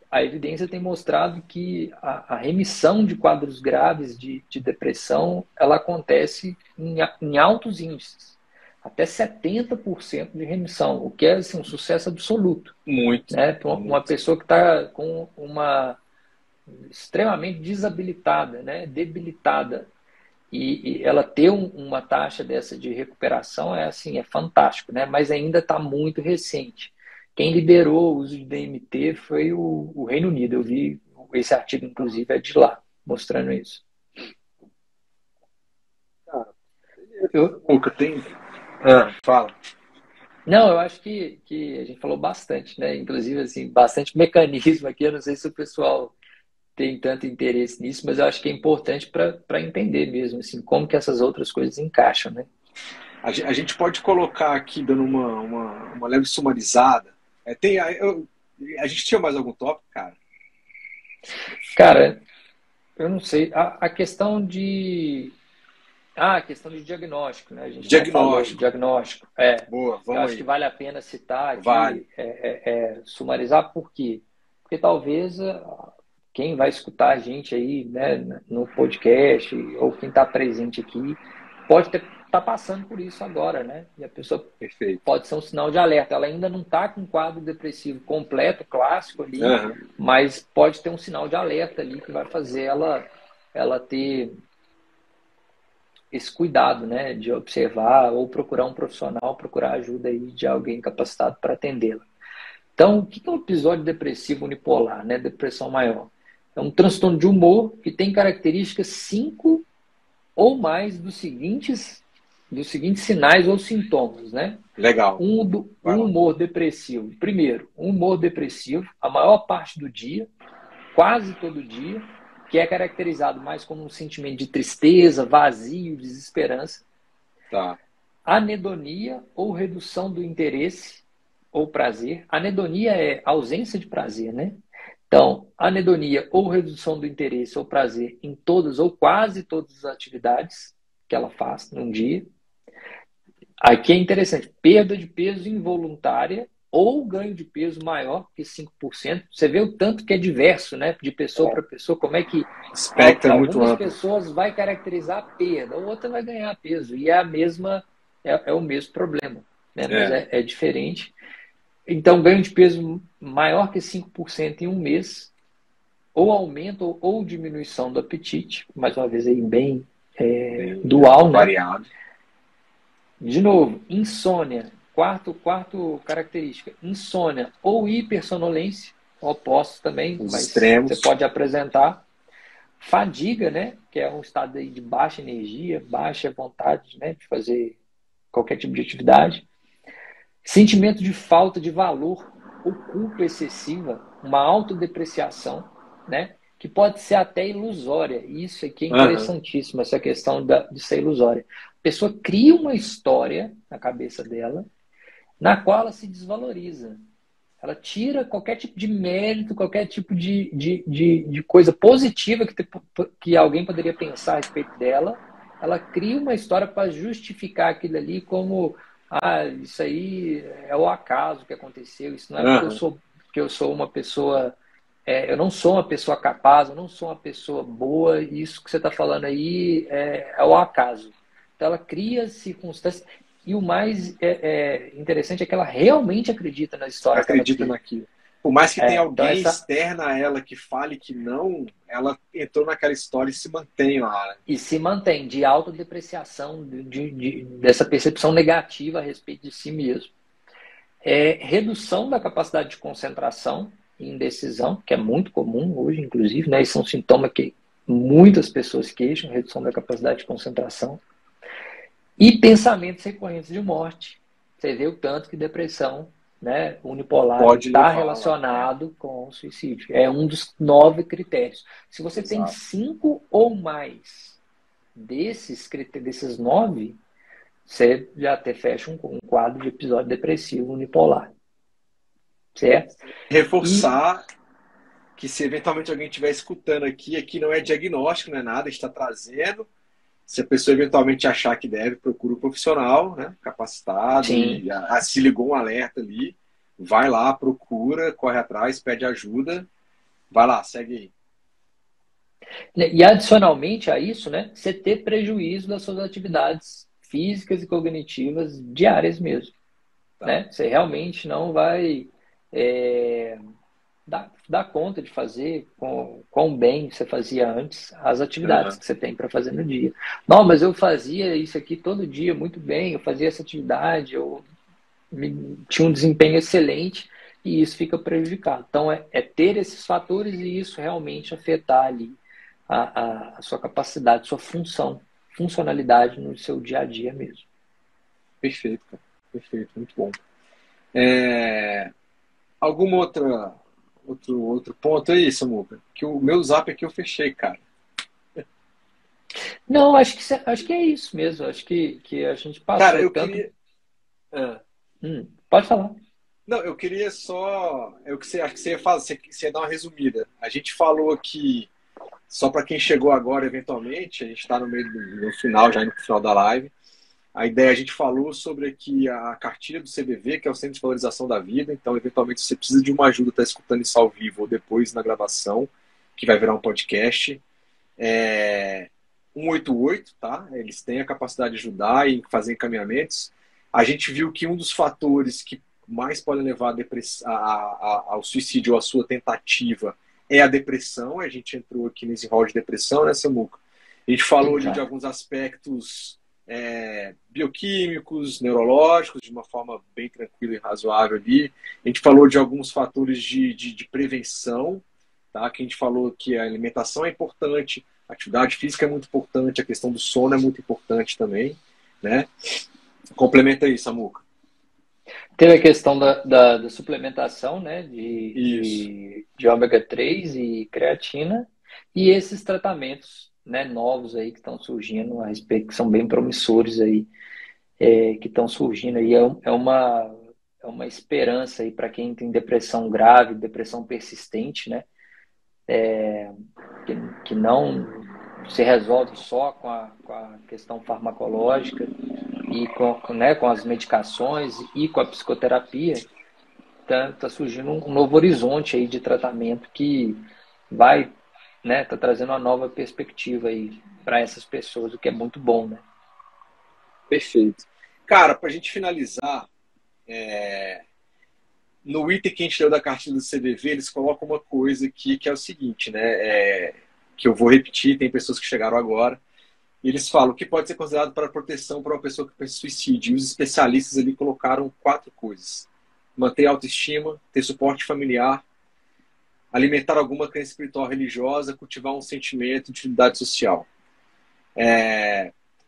a evidência tem mostrado que a remissão de quadros graves de depressão, ela acontece em altos índices. Até 70% de remissão, o que é assim, um sucesso absoluto. Muito. Né? Para uma pessoa que está com uma extremamente desabilitada, né? Debilitada, e ela ter uma taxa dessa de recuperação é fantástico, né? Mas ainda está muito recente. Quem liberou o uso de DMT foi o Reino Unido. Eu vi esse artigo, inclusive, é de lá, mostrando isso. Fala. Não, eu acho que a gente falou bastante, né? Inclusive, assim, bastante mecanismo aqui. Eu não sei se o pessoal tem tanto interesse nisso, mas eu acho que é importante para entender mesmo, assim, como que essas outras coisas encaixam, né? A gente pode colocar aqui, dando uma leve sumarizada. A gente tinha mais algum tópico, cara? Cara, eu não sei. A questão de... a questão de diagnóstico, né? A gente diagnóstico. Boa, vamos eu acho aí. que vale a pena citar aqui, sumarizar, por quê? Porque talvez quem vai escutar a gente aí, né, no podcast, ou quem está presente aqui, pode estar passando por isso agora, né? E a pessoa pode ser um sinal de alerta. Ela ainda não está com um quadro depressivo completo, clássico ali, mas pode ter um sinal de alerta ali que vai fazer ela ter esse cuidado, né, de observar ou procurar um profissional, procurar ajuda aí de alguém capacitado para atendê-la. Então, o que é um episódio depressivo unipolar, né, depressão maior? É um transtorno de humor que tem características 5 ou mais dos seguintes sinais ou sintomas, né? Legal. Um humor depressivo. Primeiro, um humor depressivo, a maior parte do dia, quase todo dia, que é caracterizado mais como um sentimento de tristeza, vazio, desesperança. Tá. Anedonia ou redução do interesse ou prazer. Anedonia é ausência de prazer, né? Então, anedonia ou redução do interesse ou prazer em todas ou quase todas as atividades que ela faz num dia. Aqui é interessante, perda de peso involuntária ou ganho de peso maior que 5%. Você vê o tanto que é diverso, né? De pessoa para pessoa, como é que espectro é muito algumas amplo. pessoas vai caracterizar a perda, a outra vai ganhar peso. E é o mesmo problema, né? Mas é diferente. Então, ganho de peso maior que 5% em um mês, ou aumento ou diminuição do apetite, mais uma vez aí bem dual, né? Variado. De novo, insônia. Quarto característica, insônia ou hipersonolência, opostos também, Os mas extremos. você pode apresentar. Fadiga, né? Que é um estado aí de baixa energia, baixa vontade, né, de fazer qualquer tipo de atividade. Sentimento de falta de valor ou culpa excessiva, uma autodepreciação, né? Que pode ser até ilusória. Isso aqui é interessantíssimo, essa questão de ser ilusória. A pessoa cria uma história na cabeça dela, na qual ela se desvaloriza. Ela tira qualquer tipo de mérito, qualquer tipo de coisa positiva que alguém poderia pensar a respeito dela. Ela cria uma história para justificar aquilo ali como isso aí é o acaso que aconteceu, isso não é porque eu sou uma pessoa... eu não sou uma pessoa capaz, eu não sou uma pessoa boa, e isso que você está falando aí é o acaso. Então ela cria circunstâncias... E o mais interessante é que ela realmente acredita na história. Acredita naquilo. Por mais que tenha alguém então externo a ela que fale que não, ela entrou naquela história e se mantém lá. Né? E se mantém de autodepreciação, dessa percepção negativa a respeito de si mesmo. Redução da capacidade de concentração e indecisão, que é muito comum hoje, inclusive, né? Esse é um sintoma que muitas pessoas queixam, redução da capacidade de concentração. E pensamentos recorrentes de morte. Você vê o tanto que depressão, né, unipolar está relacionado com o suicídio. É um dos 9 critérios. Se você tem 5 ou mais desses 9, você já até fecha um quadro de episódio depressivo unipolar. Certo? Reforçar que se eventualmente alguém estiver escutando aqui não é diagnóstico, não é nada, a gente está trazendo. Se a pessoa eventualmente achar que deve, procura um profissional, né, capacitado, e se ligou um alerta ali, vai lá, procura, corre atrás, pede ajuda, vai lá, segue aí. E adicionalmente a isso, né, você ter prejuízo das suas atividades físicas e cognitivas diárias mesmo. Né? Você realmente não vai dar conta de fazer quão bem você fazia antes as atividades que você tem para fazer no dia. Não, mas eu fazia isso aqui todo dia muito bem, eu fazia essa atividade, eu tinha um desempenho excelente e isso fica prejudicado. Então, é ter esses fatores e isso realmente afetar ali a sua capacidade, sua funcionalidade no seu dia a dia mesmo. Perfeito, cara. Perfeito, muito bom. Alguma outro ponto aí, Samuca? Que o meu zap aqui eu fechei, cara. Não, acho que é isso mesmo. Acho que a gente passou. Cara, eu queria... Pode falar. Não, eu queria só... acho que você ia fazer, você ia dar uma resumida. A gente falou aqui, só para quem chegou agora, eventualmente, a gente está no final, já no final da live. A ideia, a gente falou sobre aqui a cartilha do CVV, que é o Centro de Valorização da Vida. Então, eventualmente, se você precisa de uma ajuda, está escutando isso ao vivo ou depois na gravação, que vai virar um podcast. 188, tá? Eles têm a capacidade de ajudar e fazer encaminhamentos. A gente viu que um dos fatores que mais podem levar ao suicídio ou à sua tentativa é a depressão. A gente entrou aqui nesse rol de depressão, né, Samuca? A gente falou ali de Exato. alguns aspectos bioquímicos, neurológicos, de uma forma bem tranquila e razoável ali. A gente falou de alguns fatores de prevenção, tá? Que a gente falou que a alimentação é importante, a atividade física é muito importante, a questão do sono é muito importante também, né? Complementa aí, Samuca. Teve a questão da suplementação, né, Isso. de ômega 3 e creatina, e esses tratamentos, né, novos aí que estão surgindo a respeito, que são bem promissores aí, que estão surgindo aí. É uma esperança aí para quem tem depressão grave, depressão persistente, né, que não se resolve só com a questão farmacológica e né, com as medicações e com a psicoterapia. Tá surgindo um novo horizonte aí de tratamento que vai, né, tá trazendo uma nova perspectiva aí para essas pessoas, o que é muito bom, né? Perfeito. Cara, para a gente finalizar, no item que a gente deu da cartilha do CVV, eles colocam uma coisa aqui que é o seguinte, né? Que eu vou repetir, tem pessoas que chegaram agora, e eles falam que pode ser considerado para proteção para uma pessoa que pensa em suicídio. E os especialistas ali colocaram 4 coisas: manter a autoestima, ter suporte familiar, alimentar alguma crença espiritual religiosa, cultivar um sentimento de utilidade social.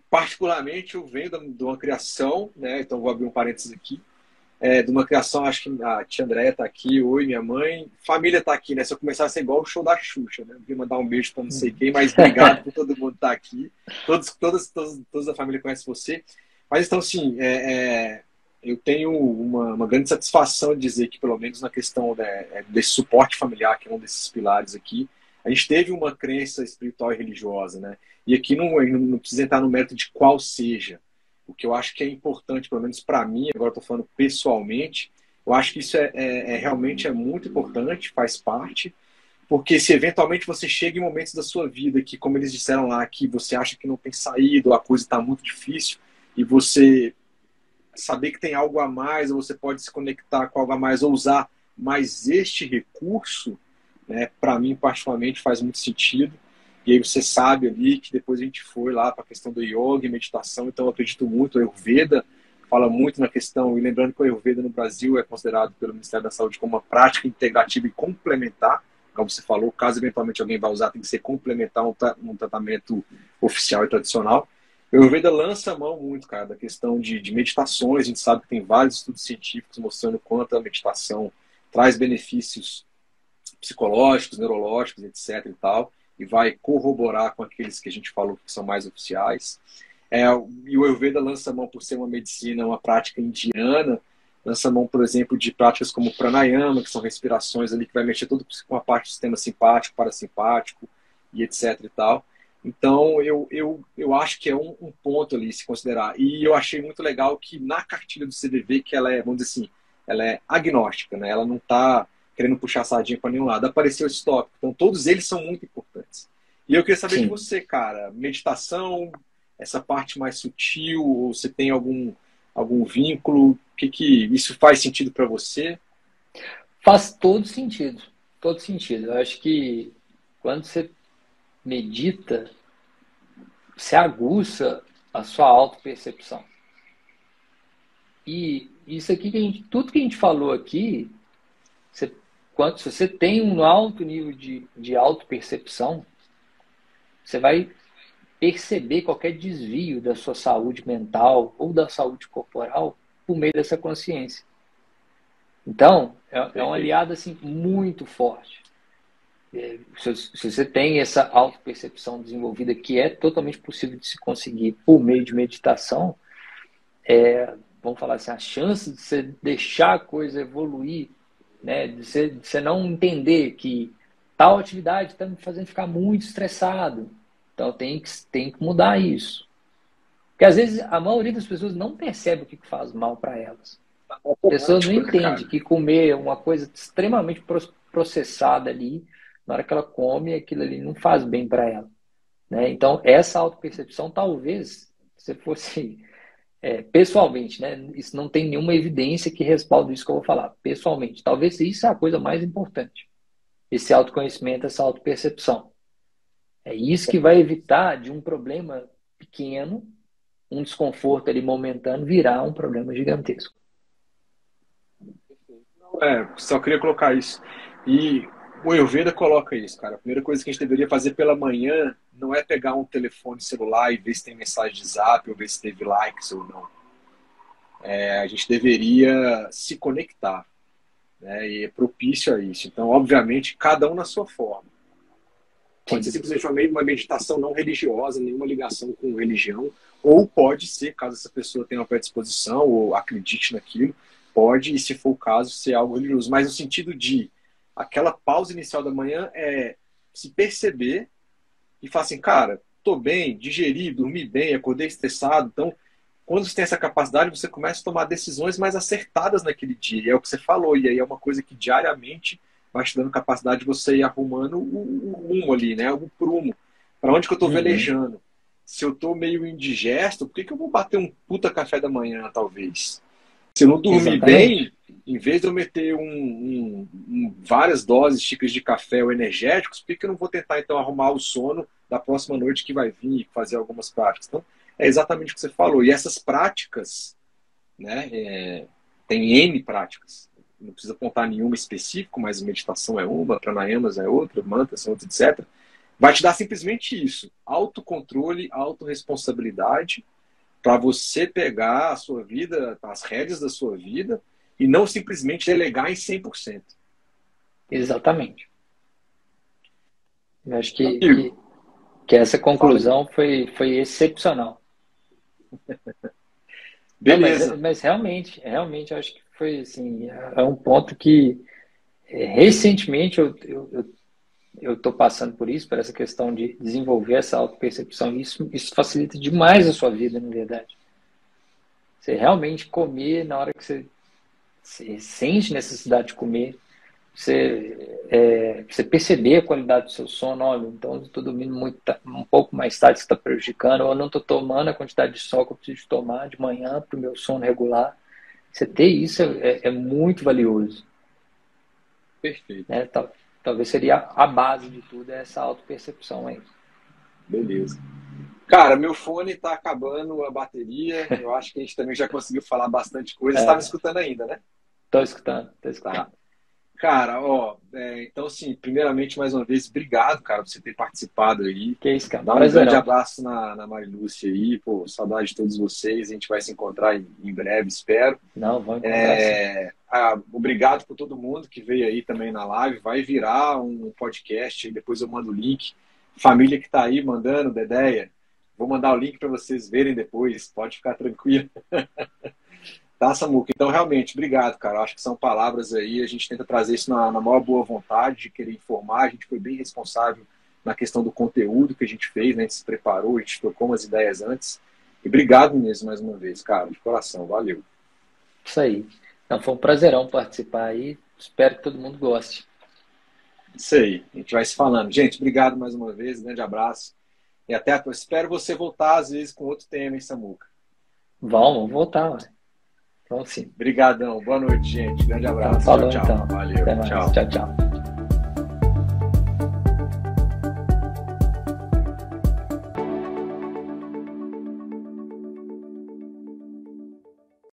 Particularmente, eu venho de uma criação, né? Então vou abrir um parênteses aqui, de uma criação, acho que a tia Andréia está aqui, oi, minha mãe, família está aqui, né? Se eu começar a ser igual o show da Xuxa, né? Eu queria mandar um beijo para não sei quem, mas obrigado por todo mundo estar aqui. Todos da família conhecem você. Mas então, assim, eu tenho uma grande satisfação de dizer que, pelo menos na questão desse suporte familiar, que é um desses pilares aqui, a gente teve uma crença espiritual e religiosa, né? E aqui não precisa entrar no mérito de qual seja. O que eu acho que é importante, pelo menos para mim, agora estou falando pessoalmente, eu acho que isso realmente é muito importante, faz parte, porque se eventualmente você chega em momentos da sua vida que, como eles disseram lá, que você acha que não tem saído, a coisa está muito difícil, e você saber que tem algo a mais, ou você pode se conectar com algo a mais, ou usar mais este recurso, né, para mim, particularmente, faz muito sentido. E aí você sabe ali que depois a gente foi lá para a questão do yoga e meditação, então eu acredito muito, o Ayurveda fala muito na questão, e lembrando que o Ayurveda no Brasil é considerado pelo Ministério da Saúde como uma prática integrativa e complementar, como você falou, caso eventualmente alguém vá usar, tem que ser complementar um tratamento oficial e tradicional. O Ayurveda lança a mão muito, cara, da questão de meditações, a gente sabe que tem vários estudos científicos mostrando quanto a meditação traz benefícios psicológicos, neurológicos, etc. e tal, e vai corroborar com aqueles que a gente falou que são mais oficiais. E o Ayurveda lança a mão, por ser uma medicina, uma prática indiana, lança a mão, por exemplo, de práticas como pranayama, que são respirações ali que vai mexer tudo com a parte do sistema simpático, parasimpático e etc. e tal. Então, eu acho que é um ponto ali se considerar. E eu achei muito legal que na cartilha do CVV, que ela é, vamos dizer assim, ela é agnóstica, né? Ela não está querendo puxar a sardinha para nenhum lado. Apareceu esse tópico. Então, todos eles são muito importantes. E eu queria saber de Sim. você, cara, meditação, essa parte mais sutil, ou você tem algum vínculo? Que isso faz sentido para você? Faz todo sentido. Todo sentido. Eu acho que quando você medita, você aguça a sua autopercepção. E isso aqui, tudo que a gente falou aqui, se você tem um alto nível de autopercepção, você vai perceber qualquer desvio da sua saúde mental ou da saúde corporal por meio dessa consciência. Então, é um aliado assim, muito forte. Se você tem essa autopercepção desenvolvida, que é totalmente possível de se conseguir por meio de meditação, vamos falar assim, a chance de você deixar a coisa evoluir, né, de você não entender que tal atividade está me fazendo ficar muito estressado, então tem que mudar isso. Porque às vezes a maioria das pessoas não percebe o que faz mal para elas. As pessoas não entendem que comer uma coisa extremamente processada ali, na hora que ela come, aquilo ali não faz bem para ela, né? Então, essa autopercepção, talvez, se fosse pessoalmente, né? Isso não tem nenhuma evidência que respalde isso que eu vou falar. Pessoalmente, talvez isso é a coisa mais importante. Esse autoconhecimento, essa autopercepção. É isso que vai evitar de um problema pequeno, um desconforto ali momentâneo, virar um problema gigantesco. Só queria colocar isso. E o Ayurveda coloca isso, cara. A primeira coisa que a gente deveria fazer pela manhã não é pegar um telefone celular e ver se tem mensagem de zap ou ver se teve likes ou não. A gente deveria se conectar, né? E é propício a isso. Então, obviamente, cada um na sua forma. Pode ser simplesmente uma meditação não religiosa, nenhuma ligação com religião, ou pode ser, caso essa pessoa tenha uma predisposição ou acredite naquilo, pode, e se for o caso, ser algo religioso. Mas no sentido de aquela pausa inicial da manhã é se perceber e falar assim, cara, tô bem, digeri, dormi bem, acordei estressado. Então, quando você tem essa capacidade, você começa a tomar decisões mais acertadas naquele dia. E é o que você falou, e aí é uma coisa que diariamente vai te dando capacidade de você ir arrumando o rumo ali, né? O prumo. Para onde que eu tô velejando? Se eu tô meio indigesto, por que eu vou bater um puta café da manhã, talvez? Se eu não dormir bem, em vez de eu meter várias doses, xícaras de café ou energéticos, por que eu não vou tentar, então, arrumar o sono da próxima noite que vai vir e fazer algumas práticas? Então, é exatamente o que você falou. E essas práticas, né, tem N práticas. Não precisa apontar nenhuma específica, mas meditação é uma, pranayamas é outra, mantras são outras, etc. Vai te dar simplesmente isso. Autocontrole, autorresponsabilidade, para você pegar a sua vida, as rédeas da sua vida, e não simplesmente delegar em 100%. Exatamente. Eu acho que essa conclusão foi excepcional. Beleza. Não, mas realmente, eu acho que foi assim, é um ponto que recentemente eu estou passando por isso, por essa questão de desenvolver essa autopercepção. Isso facilita demais a sua vida, na verdade. Você realmente comer na hora que você sente necessidade de comer, você perceber a qualidade do seu sono. Olha, então eu estou dormindo um pouco mais tarde, isso está prejudicando, ou eu não estou tomando a quantidade de sol que eu preciso tomar de manhã para o meu sono regular. Você ter isso é muito valioso. Perfeito. Né? Talvez seria a base de tudo, essa autopercepção aí. Beleza. Cara, meu fone tá acabando a bateria. Eu acho que a gente também já conseguiu falar bastante coisa. Você tá me escutando ainda, né? Tô escutando. Tá. Cara, então assim, primeiramente, mais uma vez, obrigado, cara, por você ter participado aí. Que isso, cara. Dá um grande abraço na Marilúcia aí, pô, saudade de todos vocês. A gente vai se encontrar em breve, espero. Não, vamos encontrar sim. Obrigado por todo mundo que veio aí também na live. Vai virar um podcast, depois eu mando o link. Família que tá aí mandando, Dedéia, vou mandar o link para vocês verem depois, pode ficar tranquilo. Tá, Samuca? Então, realmente, obrigado, cara. Acho que são palavras aí, a gente tenta trazer isso na maior boa vontade de querer informar. A gente foi bem responsável na questão do conteúdo que a gente fez, né? A gente se preparou, a gente trocou umas ideias antes. E obrigado mesmo, mais uma vez, cara, de coração. Valeu. Isso aí. Então, foi um prazerão participar aí. Espero que todo mundo goste. Isso aí. A gente vai se falando. Gente, obrigado mais uma vez. Grande abraço. E até a próxima. Espero você voltar, às vezes, com outro tema, hein, Samuca? Vamos voltar, mano. Então, sim. Obrigadão. Boa noite, gente. Grande abraço. Falou, tchau. então. Valeu. Até mais. Tchau. Tchau.